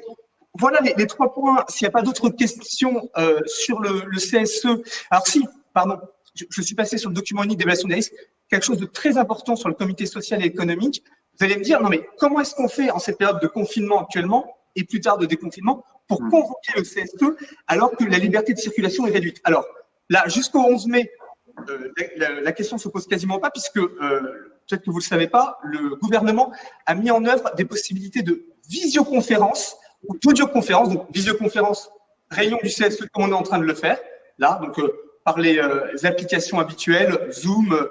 voilà les 3 points. S'il n'y a pas d'autres questions sur le CSE. Alors si, pardon, je suis passé sur le document unique d'évaluation des risques, quelque chose de très important sur le comité social et économique. Vous allez me dire, non mais comment est-ce qu'on fait en cette période de confinement actuellement et plus tard de déconfinement pour convoquer le CSE alors que la liberté de circulation est réduite? Alors là, jusqu'au 11 mai, la question se pose quasiment pas puisque, peut-être que vous le savez pas, le gouvernement a mis en œuvre des possibilités de visioconférence ou d'audioconférence. Donc visioconférence, réunion du CSE comme on est en train de le faire, là, donc par les applications habituelles, Zoom,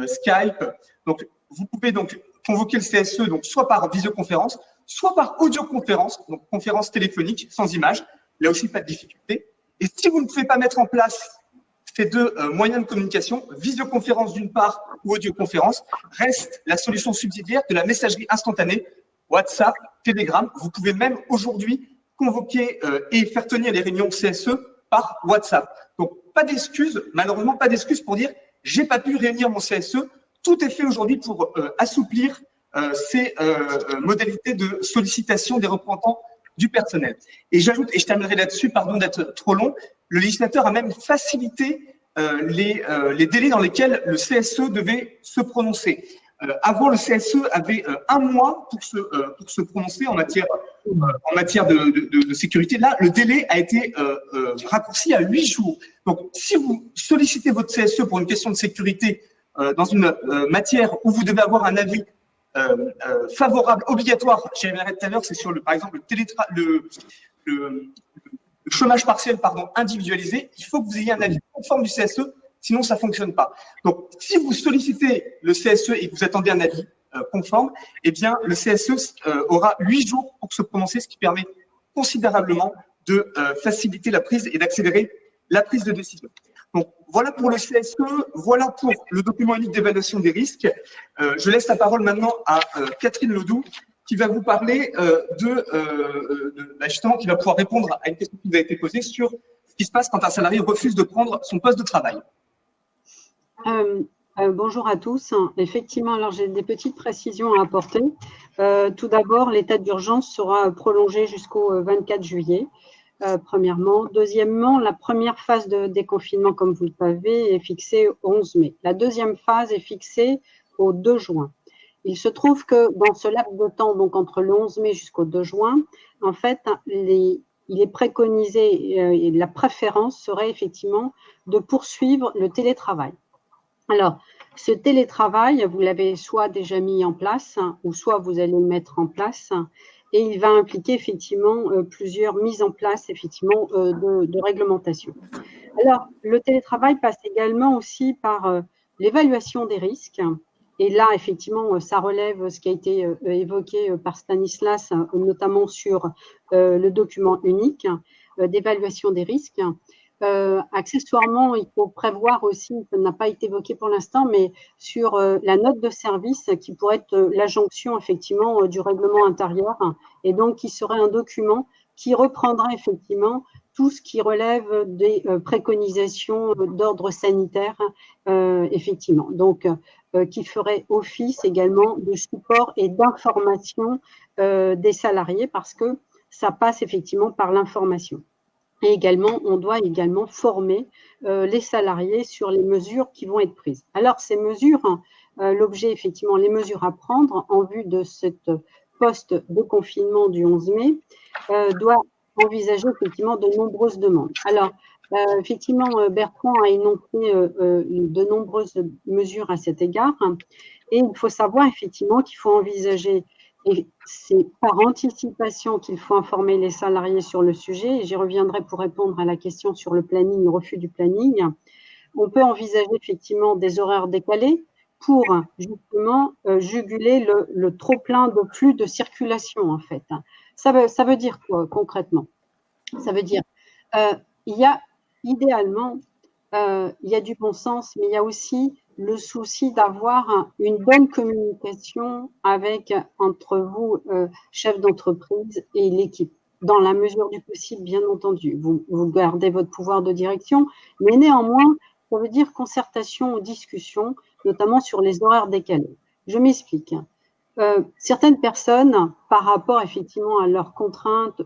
Skype. Donc vous pouvez donc convoquer le CSE donc soit par visioconférence, soit par audioconférence, donc conférence téléphonique sans image. Là aussi, pas de difficulté. Et si vous ne pouvez pas mettre en place ces deux moyens de communication, visioconférence d'une part ou audioconférence, reste la solution subsidiaire de la messagerie instantanée, WhatsApp, Telegram. Vous pouvez même aujourd'hui convoquer et faire tenir les réunions CSE par WhatsApp. Donc, pas d'excuses, malheureusement, pas d'excuses pour dire « j'ai pas pu réunir mon CSE ». Tout est fait aujourd'hui pour assouplir ces modalités de sollicitation des représentants du personnel. Et j'ajoute, et je terminerai là-dessus, pardon d'être trop long, le législateur a même facilité les délais dans lesquels le CSE devait se prononcer. Avant, le CSE avait 1 mois pour se prononcer en matière de sécurité. Là, le délai a été raccourci à 8 jours. Donc, si vous sollicitez votre CSE pour une question de sécurité dans une matière où vous devez avoir un avis favorable, obligatoire, j'y reviendrai tout à l'heure, c'est sur par exemple le chômage partiel, individualisé, il faut que vous ayez un avis conforme du CSE, sinon ça fonctionne pas. Donc, si vous sollicitez le CSE et que vous attendez un avis conforme, eh bien, le CSE aura 8 jours pour se prononcer, ce qui permet considérablement de faciliter la prise et d'accélérer la prise de décision. Donc, voilà pour le CSE, voilà pour le document unique d'évaluation des risques. Je laisse la parole maintenant à Catherine Ledoux, qui va vous parler justement, qui va pouvoir répondre à une question qui vous a été posée sur ce qui se passe quand un salarié refuse de prendre son poste de travail. Bonjour à tous. Effectivement, alors j'ai des petites précisions à apporter. Tout d'abord, l'état d'urgence sera prolongé jusqu'au 24 juillet. Premièrement. Deuxièmement, la première phase de déconfinement, comme vous le savez, est fixée au 11 mai. La deuxième phase est fixée au 2 juin. Il se trouve que dans ce laps de temps, donc entre le 11 mai jusqu'au 2 juin, en fait, il est préconisé et la préférence serait effectivement de poursuivre le télétravail. Alors, ce télétravail, vous l'avez soit déjà mis en place, ou soit vous allez le mettre en place, et il va impliquer effectivement plusieurs mises en place effectivement de réglementation. Alors, le télétravail passe également aussi par l'évaluation des risques. Et là, effectivement, ça relève ce qui a été évoqué par Stanislas, notamment sur le document unique d'évaluation des risques. Accessoirement, il faut prévoir aussi, ça n'a pas été évoqué pour l'instant, mais sur la note de service qui pourrait être la jonction effectivement du règlement intérieur et donc qui serait un document qui reprendra effectivement tout ce qui relève des préconisations d'ordre sanitaire, effectivement. Donc, qui ferait office également de support et d'information des salariés parce que ça passe effectivement par l'information. Et également, on doit également former les salariés sur les mesures qui vont être prises. Alors, ces mesures, l'objet, effectivement, les mesures à prendre en vue de cette poste de confinement du 11 mai, doit envisager effectivement de nombreuses demandes. Alors, effectivement, Bertrand a énoncé de nombreuses mesures à cet égard. Et il faut savoir effectivement qu'il faut envisager, et c'est par anticipation qu'il faut informer les salariés sur le sujet, et j'y reviendrai pour répondre à la question sur le planning, le refus du planning. On peut envisager effectivement des horaires décalés pour justement juguler le trop-plein de flux de circulation en fait. Ça veut dire quoi concrètement? Ça veut dire il y a idéalement il y a du bon sens, mais il y a aussi le souci d'avoir une bonne communication entre vous, chef d'entreprise, et l'équipe, dans la mesure du possible, bien entendu. Vous gardez votre pouvoir de direction, mais néanmoins, ça veut dire concertation ou discussion, notamment sur les horaires décalés. Je m'explique. Certaines personnes, par rapport effectivement à leurs contraintes,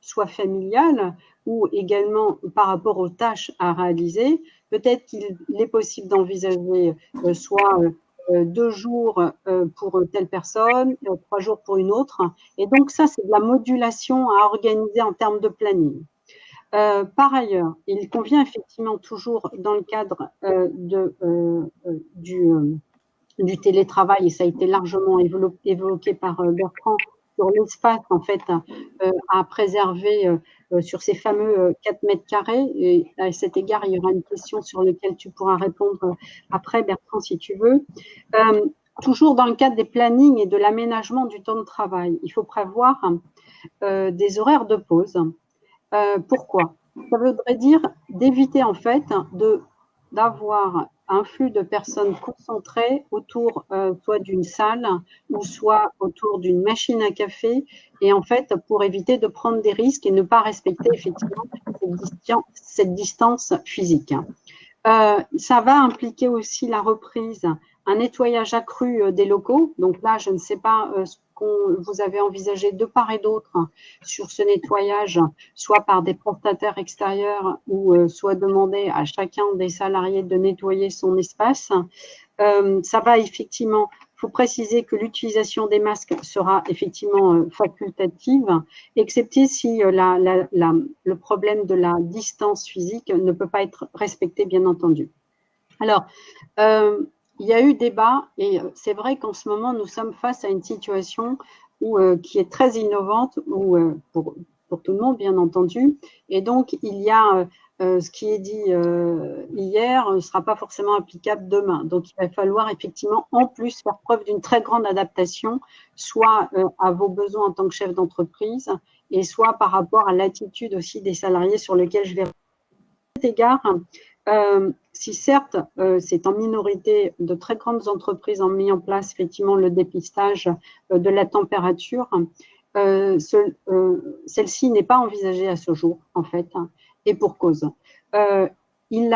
soit familiales ou également par rapport aux tâches à réaliser, peut-être qu'il est possible d'envisager soit 2 jours pour telle personne, 3 jours pour une autre. Et donc ça, c'est de la modulation à organiser en termes de planning. Par ailleurs, il convient effectivement toujours dans le cadre du télétravail, et ça a été largement évoqué par Bertrand, sur l'espace en fait à préserver sur ces fameux 4 mètres carrés. Et à cet égard, il y aura une question sur laquelle tu pourras répondre après, Bertrand, si tu veux. Toujours dans le cadre des plannings et de l'aménagement du temps de travail, il faut prévoir des horaires de pause. Pourquoi? Ça voudrait dire d'éviter en fait d'avoir un flux de personnes concentrées autour soit d'une salle ou soit autour d'une machine à café, et en fait pour éviter de prendre des risques et ne pas respecter effectivement cette distance physique. Ça va impliquer aussi la reprise, un nettoyage accru des locaux. Donc là, je ne sais pas ce que vous avez envisagé de part et d'autre sur ce nettoyage, soit par des prestataires extérieurs ou soit demander à chacun des salariés de nettoyer son espace. Ça va effectivement, il faut préciser que l'utilisation des masques sera effectivement facultative, excepté si le problème de la distance physique ne peut pas être respecté, bien entendu. Alors, il y a eu débat, et c'est vrai qu'en ce moment, nous sommes face à une situation qui est très innovante pour tout le monde, bien entendu. Et donc, il y a ce qui est dit hier ne sera pas forcément applicable demain. Donc, il va falloir effectivement, en plus, faire preuve d'une très grande adaptation, soit à vos besoins en tant que chef d'entreprise, et soit par rapport à l'attitude aussi des salariés sur lesquels je vais. À cet égard, si certes, c'est en minorité, de très grandes entreprises ont mis en place effectivement le dépistage de la température, celle-ci n'est pas envisagée à ce jour, en fait, et pour cause. Il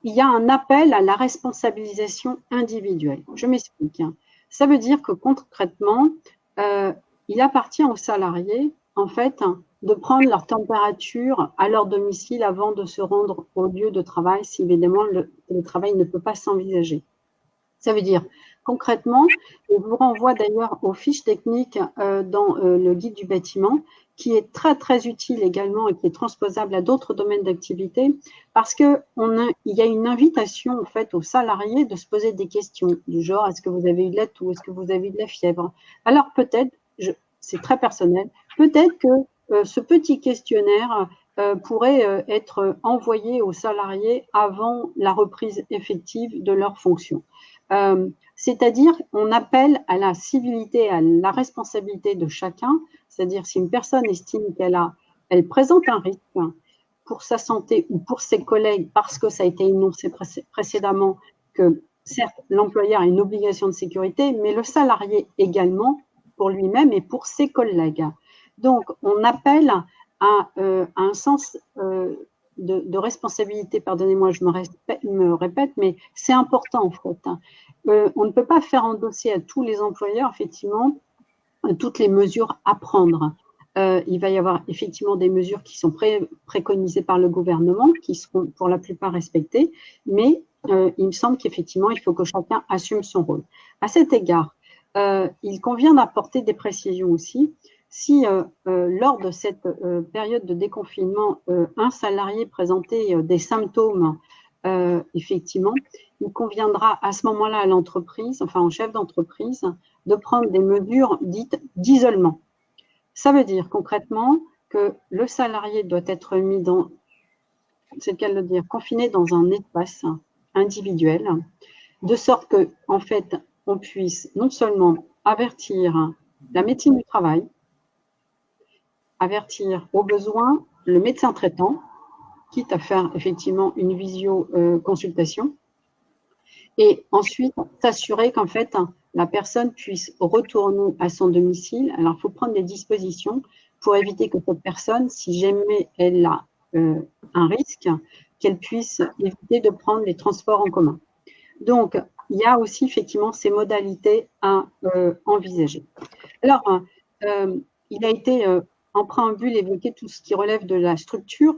y a un appel à la responsabilisation individuelle. Je m'explique. Ça veut dire que concrètement, il appartient aux salariés, en fait, de prendre leur température à leur domicile avant de se rendre au lieu de travail, si évidemment le travail ne peut pas s'envisager. Ça veut dire concrètement, je vous renvoie d'ailleurs aux fiches techniques dans le guide du bâtiment, qui est très très utile également et qui est transposable à d'autres domaines d'activité, parce que il y a une invitation en fait aux salariés de se poser des questions du genre est-ce que vous avez eu de la toux, est-ce que vous avez eu de la fièvre. Alors peut-être, c'est très personnel, peut-être que ce petit questionnaire pourrait être envoyé aux salariés avant la reprise effective de leurs fonctions. C'est-à-dire on appelle à la civilité, à la responsabilité de chacun, c'est-à-dire si une personne estime qu'elle présente un risque pour sa santé ou pour ses collègues parce que ça a été énoncé précédemment que certes l'employeur a une obligation de sécurité, mais le salarié également pour lui-même et pour ses collègues. Donc on appelle à un sens de responsabilité, pardonnez-moi, je me répète, mais c'est important en fait. On ne peut pas faire endosser à tous les employeurs, effectivement, toutes les mesures à prendre. Il va y avoir effectivement des mesures qui sont préconisées par le gouvernement, qui seront pour la plupart respectées, mais il me semble qu'effectivement, il faut que chacun assume son rôle. À cet égard, il convient d'apporter des précisions aussi. Si lors de cette période de déconfinement, un salarié présentait des symptômes, effectivement, il conviendra à ce moment-là à l'entreprise, enfin au chef d'entreprise, de prendre des mesures dites d'isolement. Ça veut dire concrètement que le salarié doit être mis dans, c'est le cas de le dire, confiné dans un espace individuel, de sorte que, en fait, on puisse non seulement avertir la médecine du travail, avertir au besoin le médecin traitant, quitte à faire effectivement une visio-consultation, et ensuite s'assurer qu'en fait la personne puisse retourner à son domicile. Alors il faut prendre des dispositions pour éviter que cette personne, si jamais elle a un risque, qu'elle puisse éviter de prendre les transports en commun. Donc il y a aussi effectivement ces modalités à envisager. Alors il a été en préambule évoqué tout ce qui relève de la structure.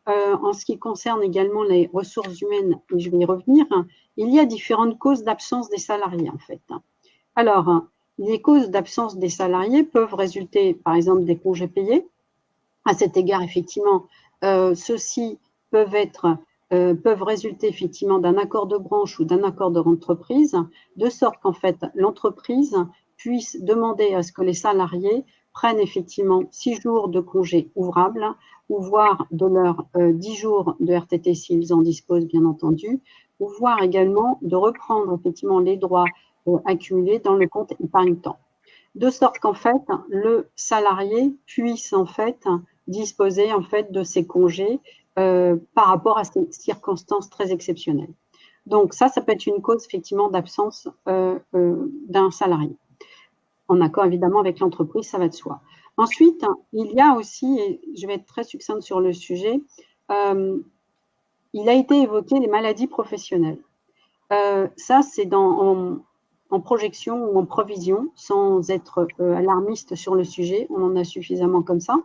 En ce qui concerne également les ressources humaines, et je vais y revenir, il y a différentes causes d'absence des salariés en fait. Alors, les causes d'absence des salariés peuvent résulter par exemple des congés payés. À cet égard, effectivement, ceux-ci peuvent résulter effectivement d'un accord de branche ou d'un accord d'entreprise, de sorte qu'en fait l'entreprise puisse demander à ce que les salariés prennent effectivement 6 jours de congés ouvrables ou voire de leurs 10 jours de RTT s'ils en disposent bien entendu, ou voire également de reprendre effectivement les droits accumulés dans le compte épargne-temps. De sorte qu'en fait, le salarié puisse en fait disposer en fait de ses congés par rapport à ces circonstances très exceptionnelles. Donc ça peut être une cause effectivement d'absence d'un salarié. En accord évidemment avec l'entreprise, ça va de soi. Ensuite, il y a aussi, et je vais être très succincte sur le sujet, il a été évoqué les maladies professionnelles. Ça, c'est en projection ou en provision, sans être alarmiste sur le sujet, on en a suffisamment comme ça.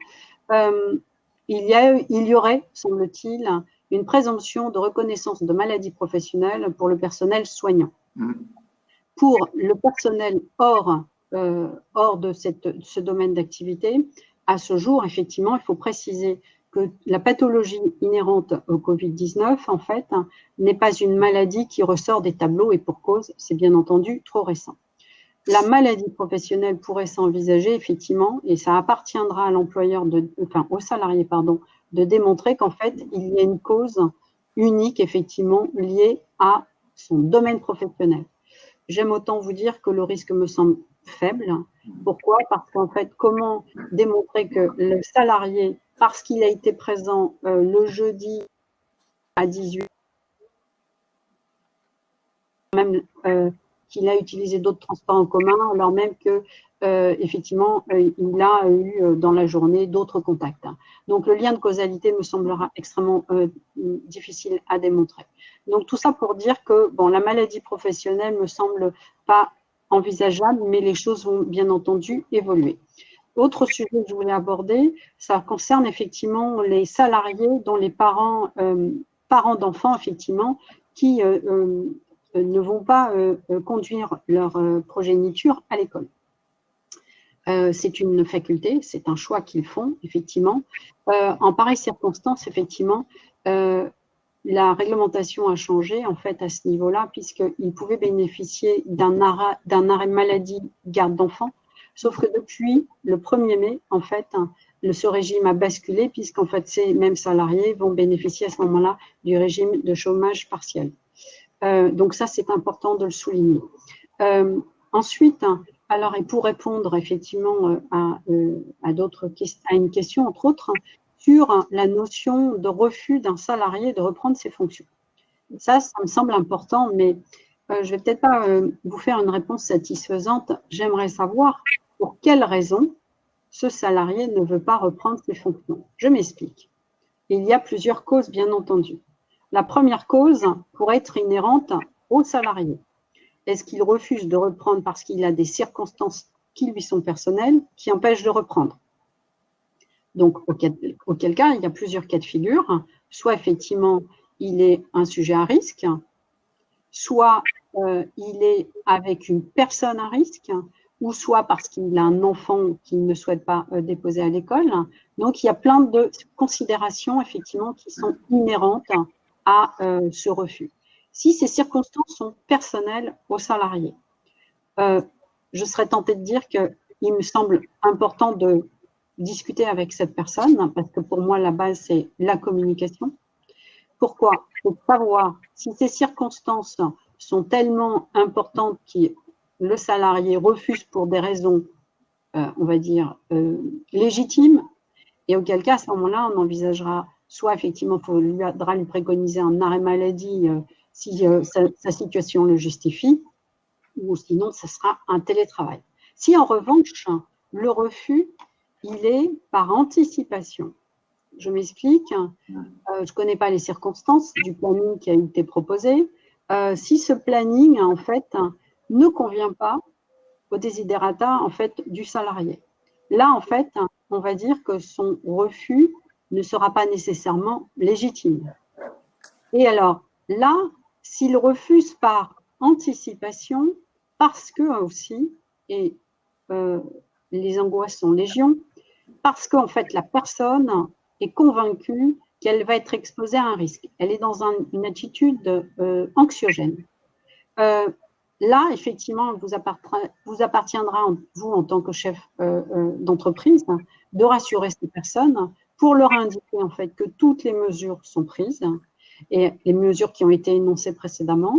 Il y aurait, semble-t-il, une présomption de reconnaissance de maladies professionnelles pour le personnel soignant. Pour le personnel hors de ce domaine d'activité, à ce jour, effectivement, il faut préciser que la pathologie inhérente au Covid-19, en fait, n'est pas une maladie qui ressort des tableaux et pour cause, c'est bien entendu trop récent. La maladie professionnelle pourrait s'envisager, effectivement, et ça appartiendra à l'employeur, au salarié, de démontrer qu'en fait, il y a une cause unique, effectivement, liée à son domaine professionnel. J'aime autant vous dire que le risque me semble faible. Pourquoi? Parce qu'en fait, comment démontrer que le salarié, parce qu'il a été présent le jeudi à 18h, même qu'il a utilisé d'autres transports en commun, alors même que effectivement, il a eu dans la journée d'autres contacts. Donc, le lien de causalité me semblera extrêmement difficile à démontrer. Donc, tout ça pour dire que bon, la maladie professionnelle me semble pas envisageable, mais les choses vont bien entendu évoluer. Autre sujet que je voulais aborder, ça concerne effectivement les salariés dont les parents d'enfants, effectivement, qui ne vont pas conduire leur progéniture à l'école. C'est une faculté, c'est un choix qu'ils font, effectivement. En pareille circonstance, effectivement, la réglementation a changé, en fait, à ce niveau-là, puisqu'ils pouvaient bénéficier d'un arrêt maladie garde d'enfants, sauf que depuis le 1er mai, en fait, ce régime a basculé, puisqu'en fait, ces mêmes salariés vont bénéficier à ce moment-là du régime de chômage partiel. Donc ça, c'est important de le souligner. Ensuite, alors, et pour répondre effectivement à une question, entre autres, sur la notion de refus d'un salarié de reprendre ses fonctions. Ça me semble important, mais je ne vais peut-être pas vous faire une réponse satisfaisante. J'aimerais savoir pour quelles raisons ce salarié ne veut pas reprendre ses fonctions. Je m'explique. Il y a plusieurs causes, bien entendu. La première cause pourrait être inhérente au salarié. Est-ce qu'il refuse de reprendre parce qu'il a des circonstances qui lui sont personnelles, qui empêchent de reprendre? Donc, auquel cas, il y a plusieurs cas de figure. Soit, effectivement, il est un sujet à risque, soit il est avec une personne à risque, ou soit parce qu'il a un enfant qu'il ne souhaite pas déposer à l'école. Donc, il y a plein de considérations, effectivement, qui sont inhérentes à ce refus. Si ces circonstances sont personnelles au salarié, je serais tentée de dire qu'il me semble important de discuter avec cette personne, parce que pour moi, la base, c'est la communication. Pourquoi? Pour savoir si ces circonstances sont tellement importantes que le salarié refuse pour des raisons, on va dire, légitimes, et auquel cas, à ce moment-là, on envisagera soit effectivement, il faudra lui préconiser un arrêt maladie si sa situation le justifie, ou sinon, ce sera un télétravail. Si en revanche, le refus, il est par anticipation. Je m'explique, je ne connais pas les circonstances du planning qui a été proposé. Si ce planning, en fait, ne convient pas au desiderata, en fait, du salarié. Là, en fait, on va dire que son refus ne sera pas nécessairement légitime. Et alors, là, s'il refuse par anticipation, parce que aussi, et les angoisses sont légion, parce qu'en fait, la personne est convaincue qu'elle va être exposée à un risque. Elle est dans une attitude anxiogène. Là, effectivement, vous appartiendra, vous, en tant que chef d'entreprise, de rassurer ces personnes pour leur indiquer en fait que toutes les mesures sont prises et les mesures qui ont été énoncées précédemment,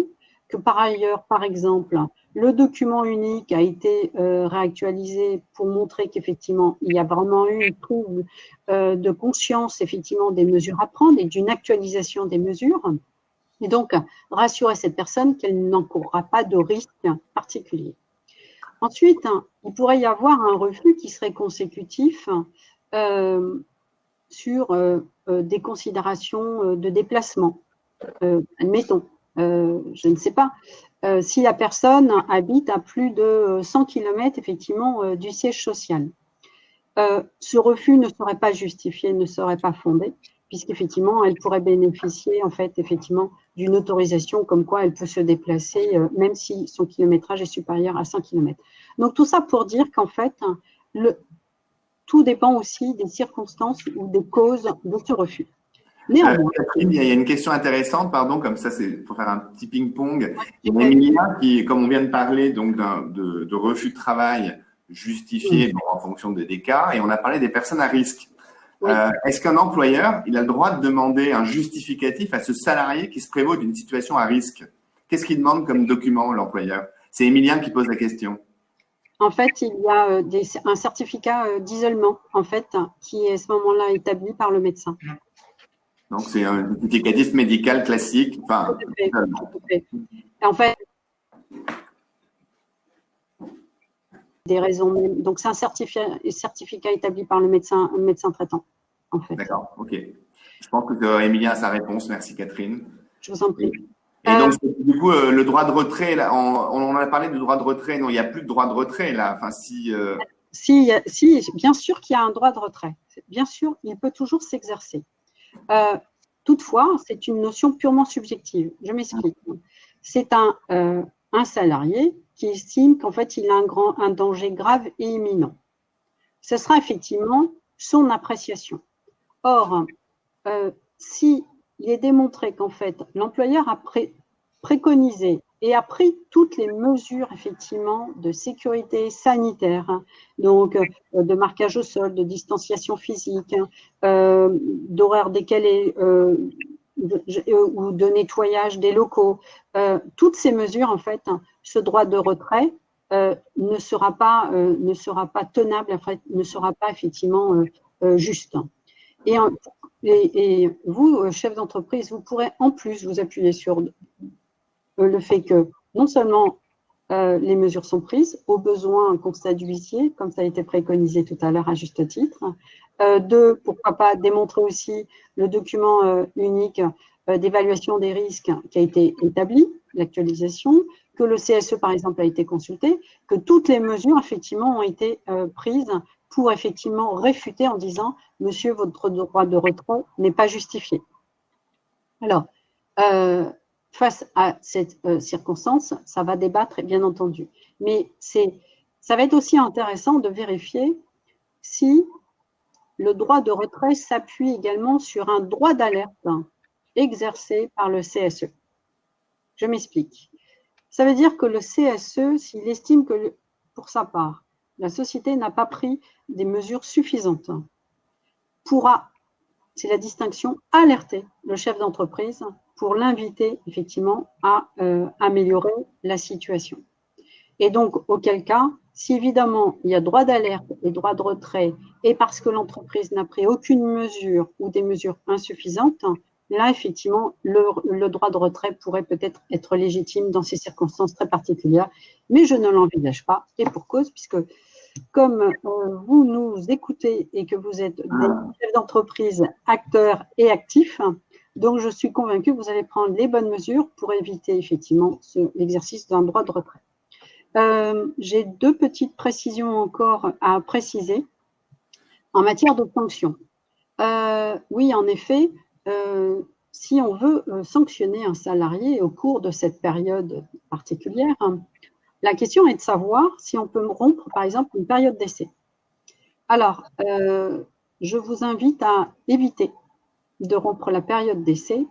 que par ailleurs, par exemple, le document unique a été réactualisé pour montrer qu'effectivement, il y a vraiment eu une prise de conscience effectivement des mesures à prendre et d'une actualisation des mesures. Et donc, rassurer cette personne qu'elle n'encourra pas de risque particulier. Ensuite, il pourrait y avoir un refus qui serait consécutif sur des considérations de déplacement. Admettons, je ne sais pas, si la personne habite à plus de 100 km effectivement du siège social. Ce refus ne serait pas justifié, ne serait pas fondé, puisqu'effectivement, elle pourrait bénéficier en fait effectivement d'une autorisation comme quoi elle peut se déplacer même si son kilométrage est supérieur à 100 km. Donc tout ça pour dire qu'en fait, tout dépend aussi des circonstances ou des causes de ce refus. Néanmoins, il y a une question intéressante, pardon, comme ça, c'est pour faire un petit ping-pong. Il y a Emilia qui, comme on vient de parler donc de refus de travail justifié en fonction des cas, et on a parlé des personnes à risque. Oui. Est-ce qu'un employeur, il a le droit de demander un justificatif à ce salarié qui se prévaut d'une situation à risque? Qu'est-ce qu'il demande comme document, l'employeur? C'est Emilien qui pose la question. En fait, il y a un certificat d'isolement, en fait, qui est à ce moment-là établi par le médecin. Donc, c'est un justificatif médical classique. Enfin, Tout à fait. Et en fait, des raisons même. Donc, c'est un certificat établi par le médecin traitant, en fait. D'accord, ok. Je pense que Emilien a sa réponse. Merci, Catherine. Je vous en prie. Et donc, du coup, le droit de retrait, là, on en a parlé du droit de retrait. Non, il n'y a plus de droit de retrait, là. Enfin, si. Si, bien sûr qu'il y a un droit de retrait. Bien sûr, il peut toujours s'exercer. Toutefois, c'est une notion purement subjective. Je m'explique. C'est un salarié qui estime qu'en fait, il a un danger grave et imminent. Ce sera effectivement son appréciation. Or, s'il est démontré qu'en fait, l'employeur a préconisé et a pris toutes les mesures effectivement de sécurité sanitaire, donc de marquage au sol, de distanciation physique, d'horaire décalé ou de nettoyage des locaux, toutes ces mesures en fait, ce droit de retrait ne sera pas tenable, en fait, ne sera pas effectivement juste. Et vous, chef d'entreprise, vous pourrez en plus vous appuyer sur le fait que non seulement les mesures sont prises, au besoin un constat du huissier, comme ça a été préconisé tout à l'heure à juste titre. Deux, pourquoi pas démontrer aussi le document unique d'évaluation des risques qui a été établi, l'actualisation, que le CSE par exemple a été consulté, que toutes les mesures effectivement ont été prises pour effectivement réfuter en disant « Monsieur, votre droit de retrait n'est pas justifié ». Alors, face à cette circonstance, ça va débattre, bien entendu. Mais ça va être aussi intéressant de vérifier si le droit de retrait s'appuie également sur un droit d'alerte exercé par le CSE. Je m'explique. Ça veut dire que le CSE, s'il estime que, pour sa part, la société n'a pas pris des mesures suffisantes, pourra, c'est la distinction, alerter le chef d'entreprise pour l'inviter effectivement à améliorer la situation. Et donc, auquel cas, si évidemment il y a droit d'alerte et droit de retrait, et parce que l'entreprise n'a pris aucune mesure ou des mesures insuffisantes, là, effectivement, le droit de retrait pourrait peut-être être légitime dans ces circonstances très particulières, mais je ne l'envisage pas, et pour cause, puisque comme vous nous écoutez et que vous êtes des chefs d'entreprise, acteurs et actifs, donc je suis convaincue que vous allez prendre les bonnes mesures pour éviter effectivement l'exercice d'un droit de retrait. J'ai deux petites précisions encore à préciser en matière de sanctions. Oui, en effet, si on veut sanctionner un salarié au cours de cette période particulière, la question est de savoir si on peut rompre, par exemple, une période d'essai. Alors, je vous invite à éviter de rompre la période d'essai.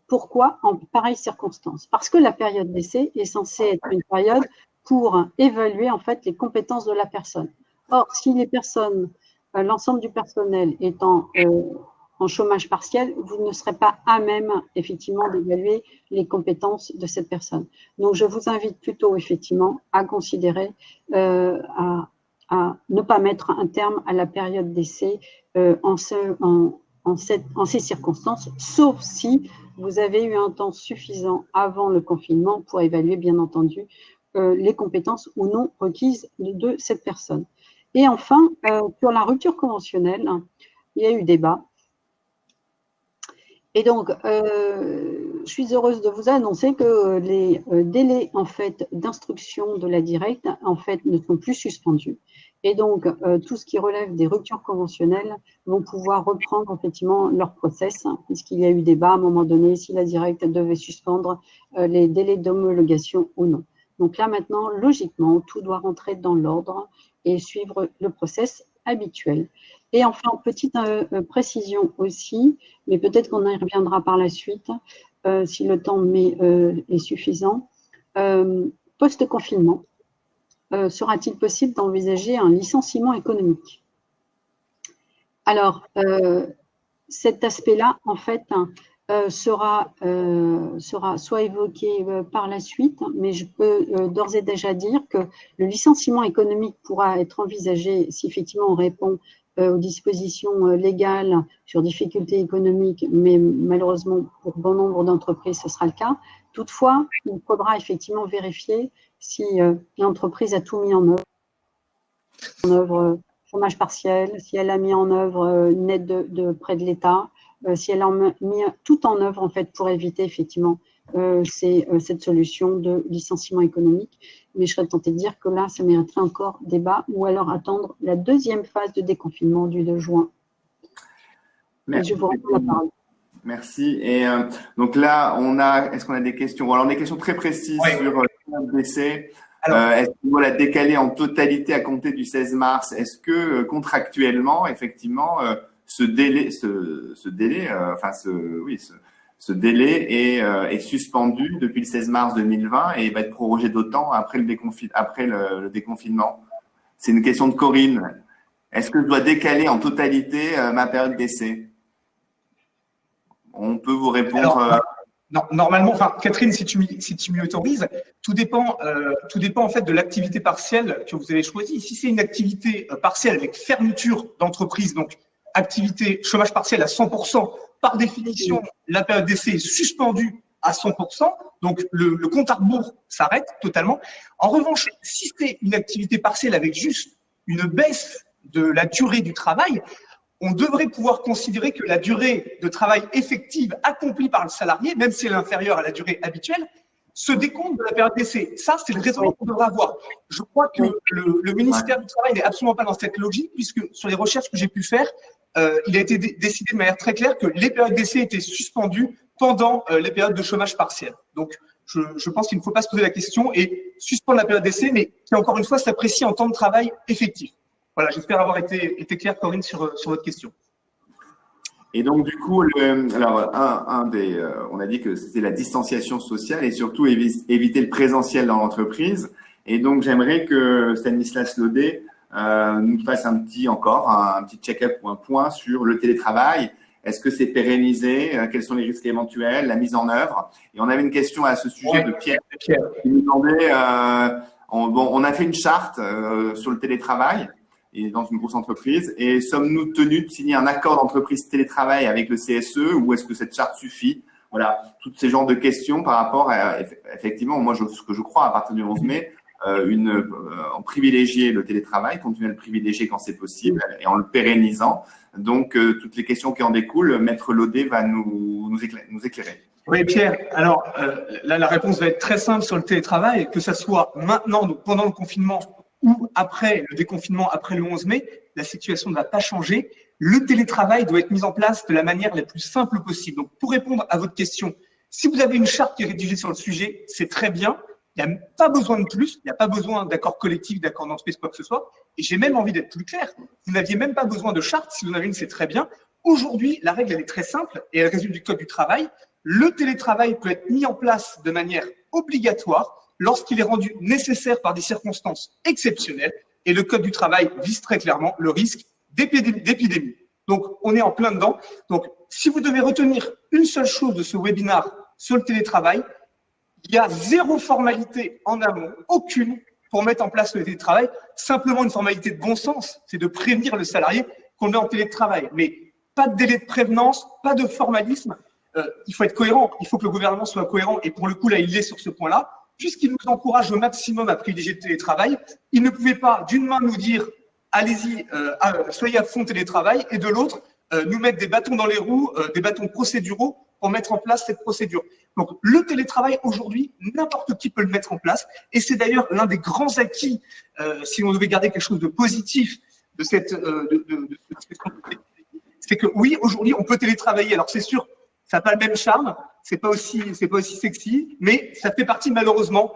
Pourquoi en pareille circonstance? Parce que la période d'essai est censée être une période pour évaluer en fait les compétences de la personne. Or, si les personnes, l'ensemble du personnel est en chômage partiel, vous ne serez pas à même effectivement d'évaluer les compétences de cette personne. Donc, je vous invite plutôt effectivement à considérer, à ne pas mettre un terme à la période d'essai en ces circonstances, sauf si vous avez eu un temps suffisant avant le confinement pour évaluer, bien entendu, les compétences ou non requises de cette personne. Et enfin, sur la rupture conventionnelle, il y a eu débat. Et donc, je suis heureuse de vous annoncer que les délais en fait d'instruction de la directe en fait ne sont plus suspendus. Et donc, tout ce qui relève des ruptures conventionnelles vont pouvoir reprendre effectivement leur process, puisqu'il y a eu débat à un moment donné si la directe devait suspendre les délais d'homologation ou non. Donc là maintenant, logiquement, tout doit rentrer dans l'ordre et suivre le process habituel. Et enfin, petite précision aussi, mais peut-être qu'on y reviendra par la suite, si le temps est suffisant. Post-confinement, sera-t-il possible d'envisager un licenciement économique? Alors, cet aspect-là, en fait, sera soit évoqué par la suite, mais je peux d'ores et déjà dire que le licenciement économique pourra être envisagé si effectivement on répond aux dispositions légales sur difficultés économiques, mais malheureusement pour bon nombre d'entreprises ce sera le cas. Toutefois, il faudra effectivement vérifier si l'entreprise a tout mis en œuvre, chômage partiel, si elle a mis en œuvre une aide de près de l'État, si elle a mis tout en œuvre en fait pour éviter effectivement cette solution de licenciement économique. Mais je serais tentée de dire que là, ça mériterait encore débat ou alors attendre la deuxième phase de déconfinement du 2 juin. Merci. Et je vous rends la parole. Merci. Et donc là, est-ce qu'on a des questions? Alors, des questions très précises sur le décès. Est-ce qu'on doit la décaler en totalité à compter du 16 mars? Est-ce que contractuellement, effectivement, ce délai est suspendu depuis le 16 mars 2020 et va être prorogé d'autant après le déconfinement? C'est une question de Corinne. Est-ce que je dois décaler en totalité ma période d'essai? On peut vous répondre. Alors, non, normalement, Catherine, si tu m'y autorises, tout dépend en fait de l'activité partielle que vous avez choisie. Si c'est une activité partielle avec fermeture d'entreprise, donc activité chômage partiel à 100%, par définition, la période d'essai est suspendue à 100%, donc le compte à rebours s'arrête totalement. En revanche, si c'est une activité partielle avec juste une baisse de la durée du travail, on devrait pouvoir considérer que la durée de travail effective accomplie par le salarié, même si elle est inférieure à la durée habituelle, se décompte de la période d'essai. Ça, c'est le raisonnement qu'on devra avoir. Je crois que le ministère du Travail n'est absolument pas dans cette logique, puisque sur les recherches que j'ai pu faire, il a été décidé de manière très claire que les périodes d'essai étaient suspendues pendant les périodes de chômage partiel. Donc, je pense qu'il ne faut pas se poser la question et suspendre la période d'essai, mais qui, encore une fois, s'apprécie en temps de travail effectif. Voilà, j'espère avoir été clair, Corinne, sur votre question. Et donc, du coup, on a dit que c'était la distanciation sociale et surtout éviter le présentiel dans l'entreprise. Et donc, j'aimerais que Stanislas Laudet nous fasse un petit check-up ou un point sur le télétravail. Est-ce que c'est pérennisé? Quels sont les risques éventuels? La mise en œuvre? Et on avait une question à ce sujet de Pierre qui nous demandait, on a fait une charte sur le télétravail et dans une grosse entreprise. Et sommes-nous tenus de signer un accord d'entreprise télétravail avec le CSE ou est-ce que cette charte suffit? Voilà, tous ces genres de questions par rapport à, effectivement, moi, ce que je crois à partir du 11 mai, en privilégier le télétravail, continuer à le privilégier quand c'est possible et en le pérennisant. Donc, toutes les questions qui en découlent, Maître Laudet va nous éclairer. Oui, Pierre. Alors, là, la réponse va être très simple sur le télétravail, que ça soit maintenant, donc pendant le confinement, ou après le déconfinement, après le 11 mai, la situation ne va pas changer. Le télétravail doit être mis en place de la manière la plus simple possible. Donc, pour répondre à votre question, si vous avez une charte qui est rédigée sur le sujet, c'est très bien. Il n'y a pas besoin de plus. Il n'y a pas besoin d'accord collectif, d'accord d'entreprise, quoi que ce soit. Et j'ai même envie d'être plus clair. Vous n'aviez même pas besoin de charte. Si vous en avez une, c'est très bien. Aujourd'hui, la règle, elle est très simple et elle résulte du Code du travail. Le télétravail peut être mis en place de manière obligatoire lorsqu'il est rendu nécessaire par des circonstances exceptionnelles. Et le Code du travail vise très clairement le risque d'épidémie. Donc, on est en plein dedans. Donc, si vous devez retenir une seule chose de ce webinaire sur le télétravail, il y a zéro formalité en amont, aucune, pour mettre en place le télétravail. Simplement une formalité de bon sens, c'est de prévenir le salarié qu'on est en télétravail. Mais pas de délai de prévenance, pas de formalisme. Il faut être cohérent. Il faut que le gouvernement soit cohérent. Et pour le coup, là, il l'est sur ce point-là. Puisqu'il nous encourage au maximum à privilégier le télétravail, il ne pouvait pas, d'une main, nous dire « allez-y, soyez à fond télétravail » et de l'autre, nous mettre des bâtons dans les roues, des bâtons procéduraux pour mettre en place cette procédure. Donc, le télétravail, aujourd'hui, n'importe qui peut le mettre en place. Et c'est d'ailleurs l'un des grands acquis, si on devait garder quelque chose de positif de cette c'est que oui, aujourd'hui, on peut télétravailler. Alors, c'est sûr, ça n'a pas le même charme, c'est pas aussi sexy, mais ça fait partie malheureusement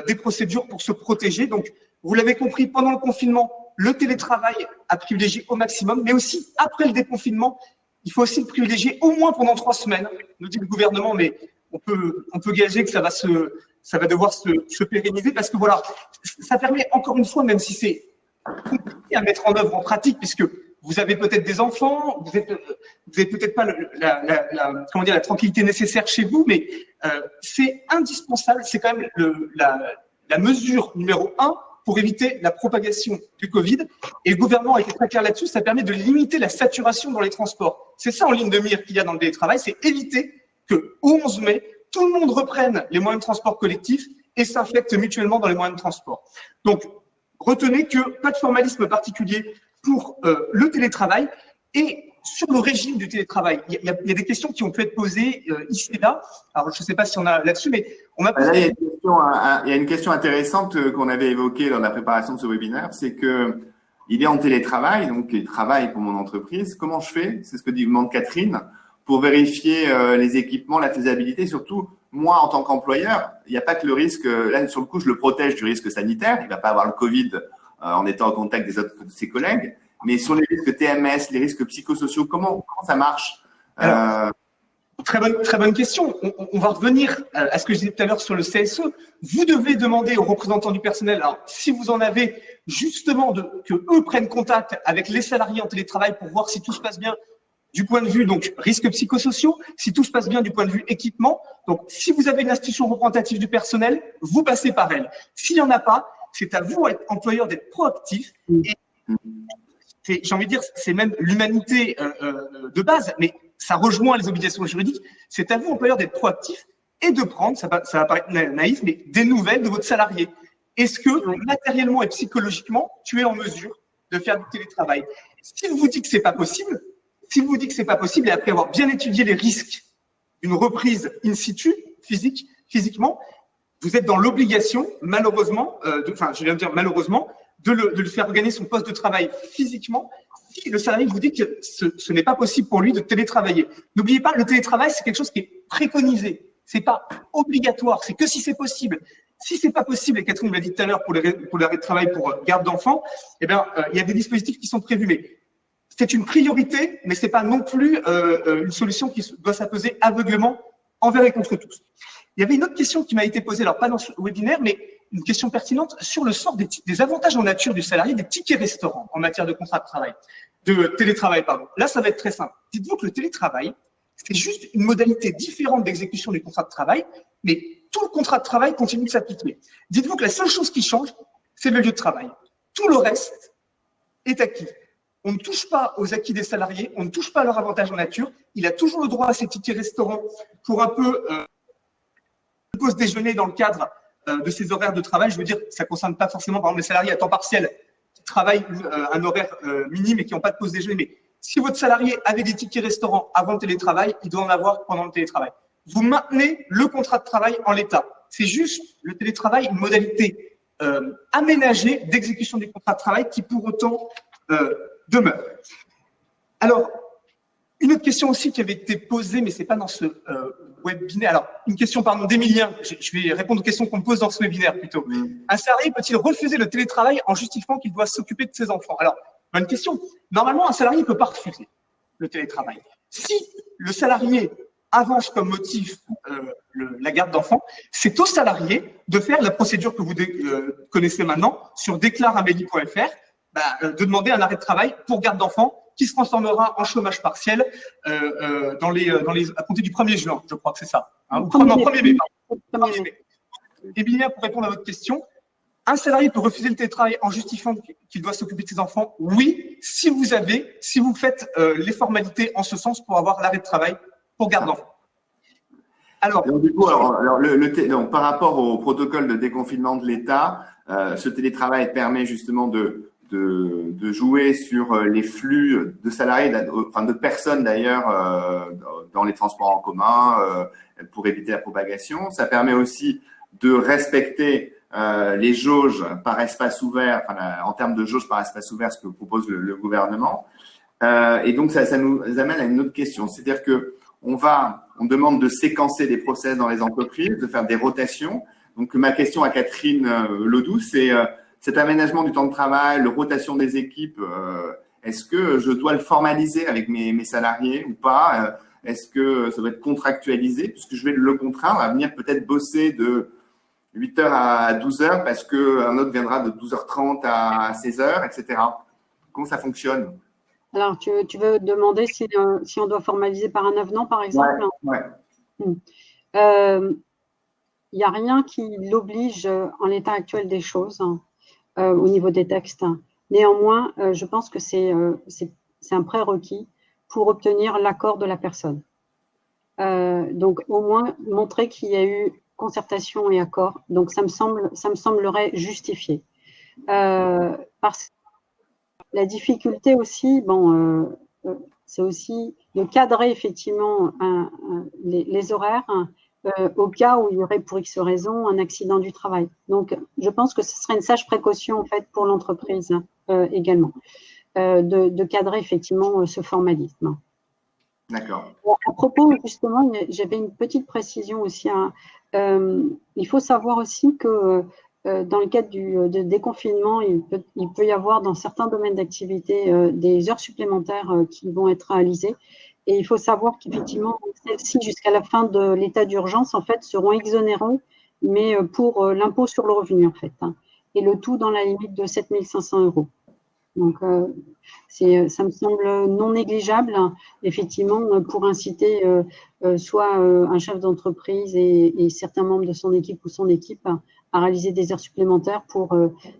des procédures pour se protéger. Donc, vous l'avez compris, pendant le confinement, le télétravail a privilégié au maximum, mais aussi après le déconfinement, il faut aussi le privilégier au moins pendant 3 semaines, nous dit le gouvernement, mais on peut gager que ça va devoir se pérenniser parce que voilà, ça permet encore une fois, même si c'est compliqué à mettre en œuvre en pratique, puisque vous avez peut-être des enfants, vous avez peut-être pas comment dire, la tranquillité nécessaire chez vous, mais c'est indispensable, c'est quand même la mesure numéro 1 pour éviter la propagation du Covid. Et le gouvernement a été très clair là-dessus, ça permet de limiter la saturation dans les transports. C'est ça en ligne de mire qu'il y a dans le télétravail, c'est éviter que au 11 mai, tout le monde reprenne les moyens de transport collectifs et s'infecte mutuellement dans les moyens de transport. Donc, retenez que pas de formalisme particulier pour le télétravail. Et sur le régime du télétravail, il y a des questions qui ont pu être posées ici et là. Alors, je ne sais pas si on a là-dessus, mais on m'a posé… Là, il y a une question intéressante qu'on avait évoquée lors de la préparation de ce webinaire, c'est que il est en télétravail, donc il travaille pour mon entreprise. Comment je fais? C'est ce que demande Catherine, pour vérifier les équipements, la faisabilité. Surtout, moi, en tant qu'employeur, il n'y a pas que le risque. Là, sur le coup, je le protège du risque sanitaire. Il ne va pas avoir le Covid en étant en contact des autres de ses collègues. Mais sur les risques TMS, les risques psychosociaux, comment ça marche? Alors, très bonne question. On va revenir à ce que je disais tout à l'heure sur le CSE. Vous devez demander aux représentants du personnel, alors, si vous en avez, justement, que eux prennent contact avec les salariés en télétravail pour voir si tout se passe bien du point de vue donc risques psychosociaux, si tout se passe bien du point de vue équipement. Donc, si vous avez une institution représentative du personnel, vous passez par elle. S'il n'y en a pas, c'est à vous, employeur, d'être proactif. Et j'ai envie de dire, c'est même l'humanité de base, mais ça rejoint les obligations juridiques. C'est à vous, employeur, d'être proactif et de prendre, ça va paraître naïf, mais des nouvelles de votre salarié. Est-ce que matériellement et psychologiquement, tu es en mesure de faire du télétravail? S'il vous dit que c'est pas possible, et après avoir bien étudié les risques d'une reprise in situ, physiquement, vous êtes dans l'obligation, malheureusement, je viens de dire malheureusement, de le faire gagner son poste de travail physiquement si le salarié vous dit que ce n'est pas possible pour lui de télétravailler. N'oubliez pas, le télétravail, c'est quelque chose qui est préconisé. C'est pas obligatoire, c'est que si c'est possible. Si c'est pas possible, et Catherine l'a dit tout à l'heure pour l'arrêt de travail pour garde d'enfants, il y a des dispositifs qui sont prévus. Mais c'est une priorité, mais c'est pas non plus une solution qui doit s'imposer aveuglément envers et contre tous. Il y avait une autre question qui m'a été posée, alors pas dans ce webinaire, mais une question pertinente sur le sort des avantages en nature du salarié des tickets restaurants en matière de contrat de télétravail, pardon. Là, ça va être très simple. Dites-vous que le télétravail, c'est juste une modalité différente d'exécution du contrat de travail, mais tout le contrat de travail continue de s'appliquer. Dites-vous que la seule chose qui change, c'est le lieu de travail. Tout le reste est acquis. On ne touche pas aux acquis des salariés, on ne touche pas à leur avantage en nature. Il a toujours le droit à ses tickets restaurants pour un peu pause déjeuner dans le cadre de ses horaires de travail. Je veux dire, ça ne concerne pas forcément, par exemple, les salariés à temps partiel qui travaillent un horaire minime et qui n'ont pas de pause déjeuner. Mais si votre salarié avait des tickets restaurants avant le télétravail, il doit en avoir pendant le télétravail. Vous maintenez le contrat de travail en l'état. C'est juste le télétravail, une modalité aménagée d'exécution du contrat de travail qui, pour autant, demeure. Alors, une autre question aussi qui avait été posée, mais c'est pas dans ce webinaire. Alors, une question, pardon, d'Emilien. Je vais répondre aux questions qu'on me pose dans ce webinaire plutôt. Un salarié peut-il refuser le télétravail en justifiant qu'il doit s'occuper de ses enfants? Alors, bonne question. Normalement, un salarié ne peut pas refuser le télétravail. Si le salarié avance comme motif la garde d'enfants, c'est au salarié de faire la procédure que vous connaissez maintenant sur déclareamélie.fr, de demander un arrêt de travail pour garde d'enfants qui se transformera en chômage partiel à compter du 1er juin, je crois que c'est ça. Hein, ou 1er mai, pardon. 1er mai. Et bien, pour répondre à votre question, un salarié peut refuser le télétravail en justifiant qu'il doit s'occuper de ses enfants. Oui, si vous faites les formalités en ce sens pour avoir l'arrêt de travail pour garde d'enfants. Alors, donc, du coup, donc, par rapport au protocole de déconfinement de l'État, ce télétravail permet justement de jouer sur les flux de salariés, enfin de personnes d'ailleurs, dans les transports en commun pour éviter la propagation. Ça permet aussi de respecter les jauges par espace ouvert, en termes de jauges par espace ouvert, ce que propose le gouvernement. Et donc, ça nous amène à une autre question, c'est-à-dire que on demande de séquencer des process dans les entreprises, de faire des rotations. Donc, ma question à Catherine Ledoux, c'est cet aménagement du temps de travail, la rotation des équipes, est-ce que je dois le formaliser avec mes salariés ou pas? Est-ce que ça doit être contractualisé puisque je vais le contraindre à venir peut-être bosser de 8h à 12h parce qu'un autre viendra de 12h30 à 16h, etc. Comment ça fonctionne? Alors, tu veux demander si on doit formaliser par un avenant, par exemple? Ouais. Il n'y a rien qui l'oblige en l'état actuel des choses au niveau des textes. Néanmoins, je pense que c'est un prérequis pour obtenir l'accord de la personne. Donc, au moins, montrer qu'il y a eu concertation et accord. Donc, ça me semblerait justifié. Parce la difficulté aussi, c'est aussi de cadrer effectivement les horaires au cas où il y aurait pour X raison un accident du travail. Donc, je pense que ce serait une sage précaution en fait pour l'entreprise également de cadrer effectivement ce formalisme. D'accord. À propos, justement, j'avais une petite précision aussi. Il faut savoir aussi que dans le cadre du déconfinement, il peut y avoir dans certains domaines d'activité des heures supplémentaires qui vont être réalisées. Et il faut savoir qu'effectivement, celles-ci, jusqu'à la fin de l'état d'urgence, en fait, seront exonérées, mais pour l'impôt sur le revenu, en fait. Et le tout dans la limite de 7 500 €. Donc, ça me semble non négligeable, effectivement, pour inciter soit un chef d'entreprise et certains membres de son équipe ou son équipe à réaliser des heures supplémentaires pour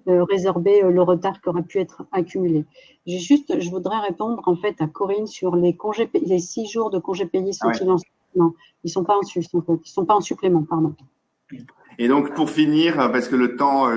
résorber le retard qui aurait pu être accumulé. Je voudrais répondre en fait à Corinne sur les congés, les 6 jours de congés payés sont-ils en supplément? Ils sont pas en supplément, pardon. Et donc, pour finir, parce que le temps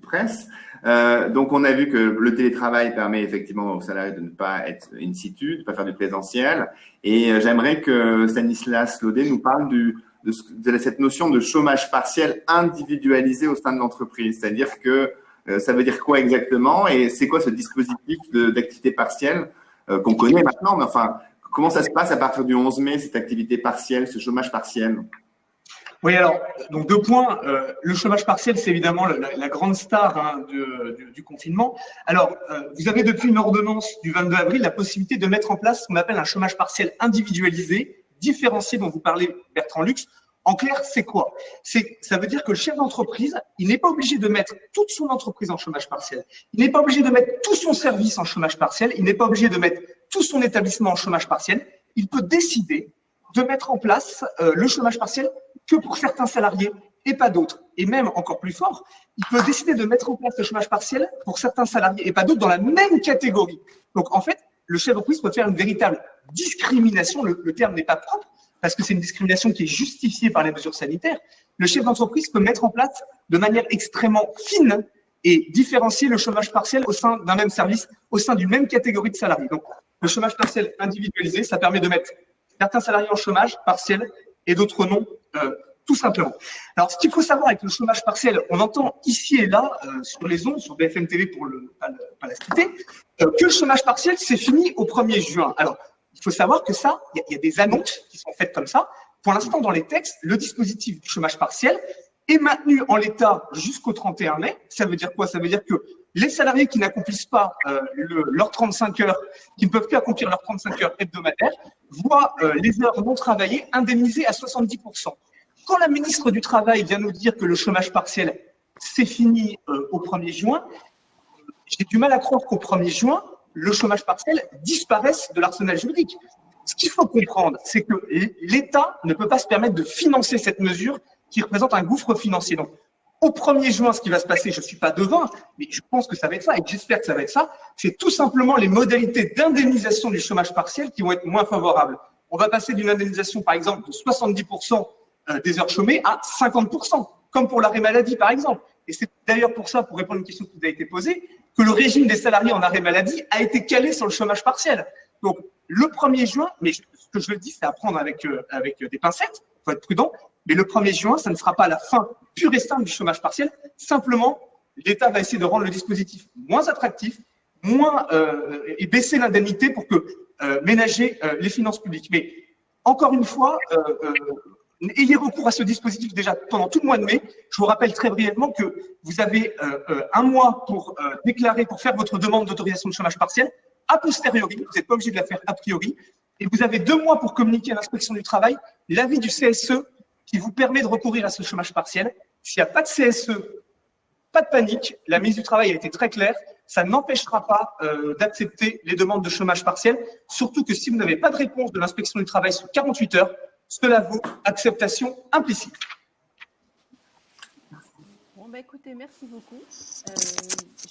presse, donc on a vu que le télétravail permet effectivement aux salariés de ne pas être in situ, de ne pas faire du présentiel. Et j'aimerais que Stanislas Laudet nous parle de cette notion de chômage partiel individualisé au sein de l'entreprise. C'est-à-dire que ça veut dire quoi exactement et c'est quoi ce dispositif d'activité partielle qu'on connaît maintenant, mais enfin, comment ça se passe à partir du 11 mai, cette activité partielle, ce chômage partiel? Oui, alors, donc 2 points. Le chômage partiel, c'est évidemment la grande star du confinement. Alors, vous avez depuis une ordonnance du 22 avril la possibilité de mettre en place ce qu'on appelle un chômage partiel individualisé, différencié dont vous parlez, Bertrand Lux. En clair, c'est quoi? Ça veut dire que le chef d'entreprise, il n'est pas obligé de mettre toute son entreprise en chômage partiel. Il n'est pas obligé de mettre tout son service en chômage partiel. Il n'est pas obligé de mettre tout son établissement en chômage partiel. Il peut décider de mettre en place le chômage partiel que pour certains salariés et pas d'autres. Et même encore plus fort, il peut décider de mettre en place le chômage partiel pour certains salariés et pas d'autres dans la même catégorie. Donc en fait, le chef d'entreprise peut faire une véritable discrimination. Le terme n'est pas propre parce que c'est une discrimination qui est justifiée par les mesures sanitaires. Le chef d'entreprise peut mettre en place de manière extrêmement fine et différencier le chômage partiel au sein d'un même service, au sein d'une même catégorie de salariés. Donc le chômage partiel individualisé, ça permet de mettre certains salariés en chômage partiel et d'autres non, tout simplement. Alors, ce qu'il faut savoir avec le chômage partiel, on entend ici et là, sur les ondes, sur BFM TV pour pas la citer, que le chômage partiel, c'est fini au 1er juin. Alors, il faut savoir que ça, il y a des annonces qui sont faites comme ça. Pour l'instant, dans les textes, le dispositif du chômage partiel est maintenu en l'état jusqu'au 31 mai. Ça veut dire quoi? Ça veut dire que les salariés qui n'accomplissent pas leurs 35 heures, qui ne peuvent plus accomplir leurs 35 heures hebdomadaires, voient les heures non travaillées indemnisées à 70%. Quand la ministre du Travail vient nous dire que le chômage partiel, c'est fini au 1er juin, j'ai du mal à croire qu'au 1er juin, le chômage partiel disparaisse de l'arsenal juridique. Ce qu'il faut comprendre, c'est que l'État ne peut pas se permettre de financer cette mesure qui représente un gouffre financier. Donc, au 1er juin, ce qui va se passer, je ne suis pas devin, mais je pense que ça va être ça et j'espère que ça va être ça, c'est tout simplement les modalités d'indemnisation du chômage partiel qui vont être moins favorables. On va passer d'une indemnisation, par exemple, de 70% des heures chômées à 50%, comme pour l'arrêt maladie, par exemple. Et c'est d'ailleurs pour ça, pour répondre à une question qui vous a été posée, que le régime des salariés en arrêt maladie a été calé sur le chômage partiel. Donc, le 1er juin, mais ce que je le dis, c'est à prendre avec des pincettes, il faut être prudent, mais le 1er juin, ça ne sera pas la fin pure et simple du chômage partiel. Simplement, l'État va essayer de rendre le dispositif moins attractif, et baisser l'indemnité pour que ménager les finances publiques. Mais encore une fois, ayez recours à ce dispositif déjà pendant tout le mois de mai. Je vous rappelle très brièvement que vous avez un mois pour déclarer, pour faire votre demande d'autorisation de chômage partiel. A posteriori, vous n'êtes pas obligé de la faire a priori. Et vous avez 2 mois pour communiquer à l'inspection du travail l'avis du CSE qui vous permet de recourir à ce chômage partiel. S'il n'y a pas de CSE, pas de panique. La ministre du Travail a été très claire. ça n'empêchera pas d'accepter les demandes de chômage partiel, surtout que si vous n'avez pas de réponse de l'inspection du travail sous 48 heures, cela vaut acceptation implicite. Bon, bah, écoutez, merci beaucoup.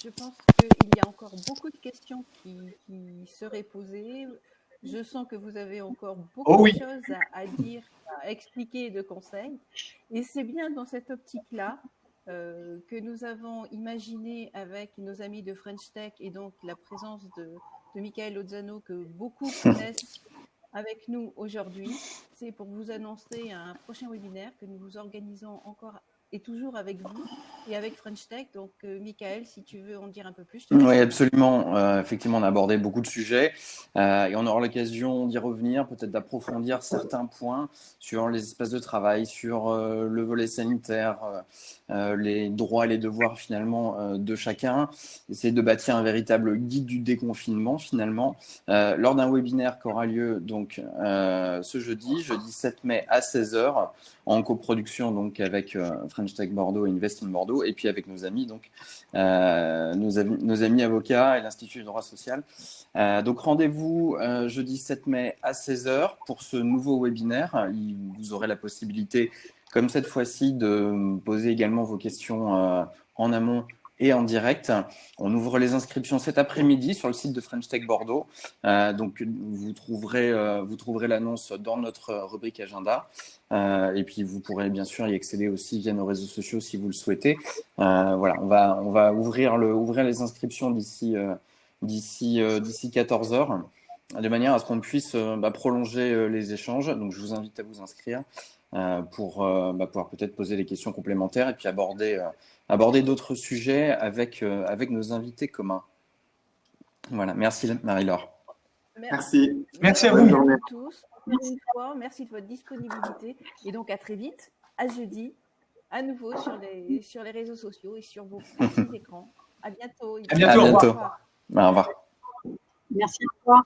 Je pense qu'il y a encore beaucoup de questions qui seraient posées. Je sens que vous avez encore beaucoup de choses à dire, à expliquer et de conseils. Et c'est bien dans cette optique-là que nous avons imaginé avec nos amis de French Tech et donc la présence de Michael Lozano que beaucoup connaissent avec nous aujourd'hui. C'est pour vous annoncer un prochain webinaire que nous vous organisons encore et toujours avec vous et avec French Tech. Donc, Michael, si tu veux en dire un peu plus. Oui, absolument. Effectivement, on a abordé beaucoup de sujets et on aura l'occasion d'y revenir, peut-être d'approfondir certains points sur les espaces de travail, sur le volet sanitaire, les droits et les devoirs finalement de chacun. Essayer de bâtir un véritable guide du déconfinement finalement lors d'un webinaire qui aura lieu donc ce jeudi 7 mai à 16h en coproduction donc avec French Tech Bordeaux et Invest in Bordeaux et puis avec nos amis donc nos amis avocats et l'Institut du droit social. Donc rendez-vous jeudi 7 mai à 16h pour ce nouveau webinaire. Vous aurez la possibilité, comme cette fois-ci, de poser également vos questions en amont et en direct. On ouvre les inscriptions cet après-midi sur le site de French Tech Bordeaux. Donc, vous trouverez l'annonce dans notre rubrique agenda. Et puis, vous pourrez bien sûr y accéder aussi via nos réseaux sociaux si vous le souhaitez. Voilà, on va ouvrir les inscriptions d'ici 14 heures, de manière à ce qu'on puisse prolonger les échanges. Donc, je vous invite à vous inscrire pour pouvoir peut-être poser des questions complémentaires et puis aborder d'autres sujets avec nos invités communs. Voilà, merci Marie-Laure. Merci. Merci à vous. Tous. Une fois, merci de votre disponibilité et donc à très vite, à jeudi, à nouveau sur les réseaux sociaux et sur vos petits écrans. À bientôt. À bientôt. Au revoir. Au revoir. Merci, au revoir.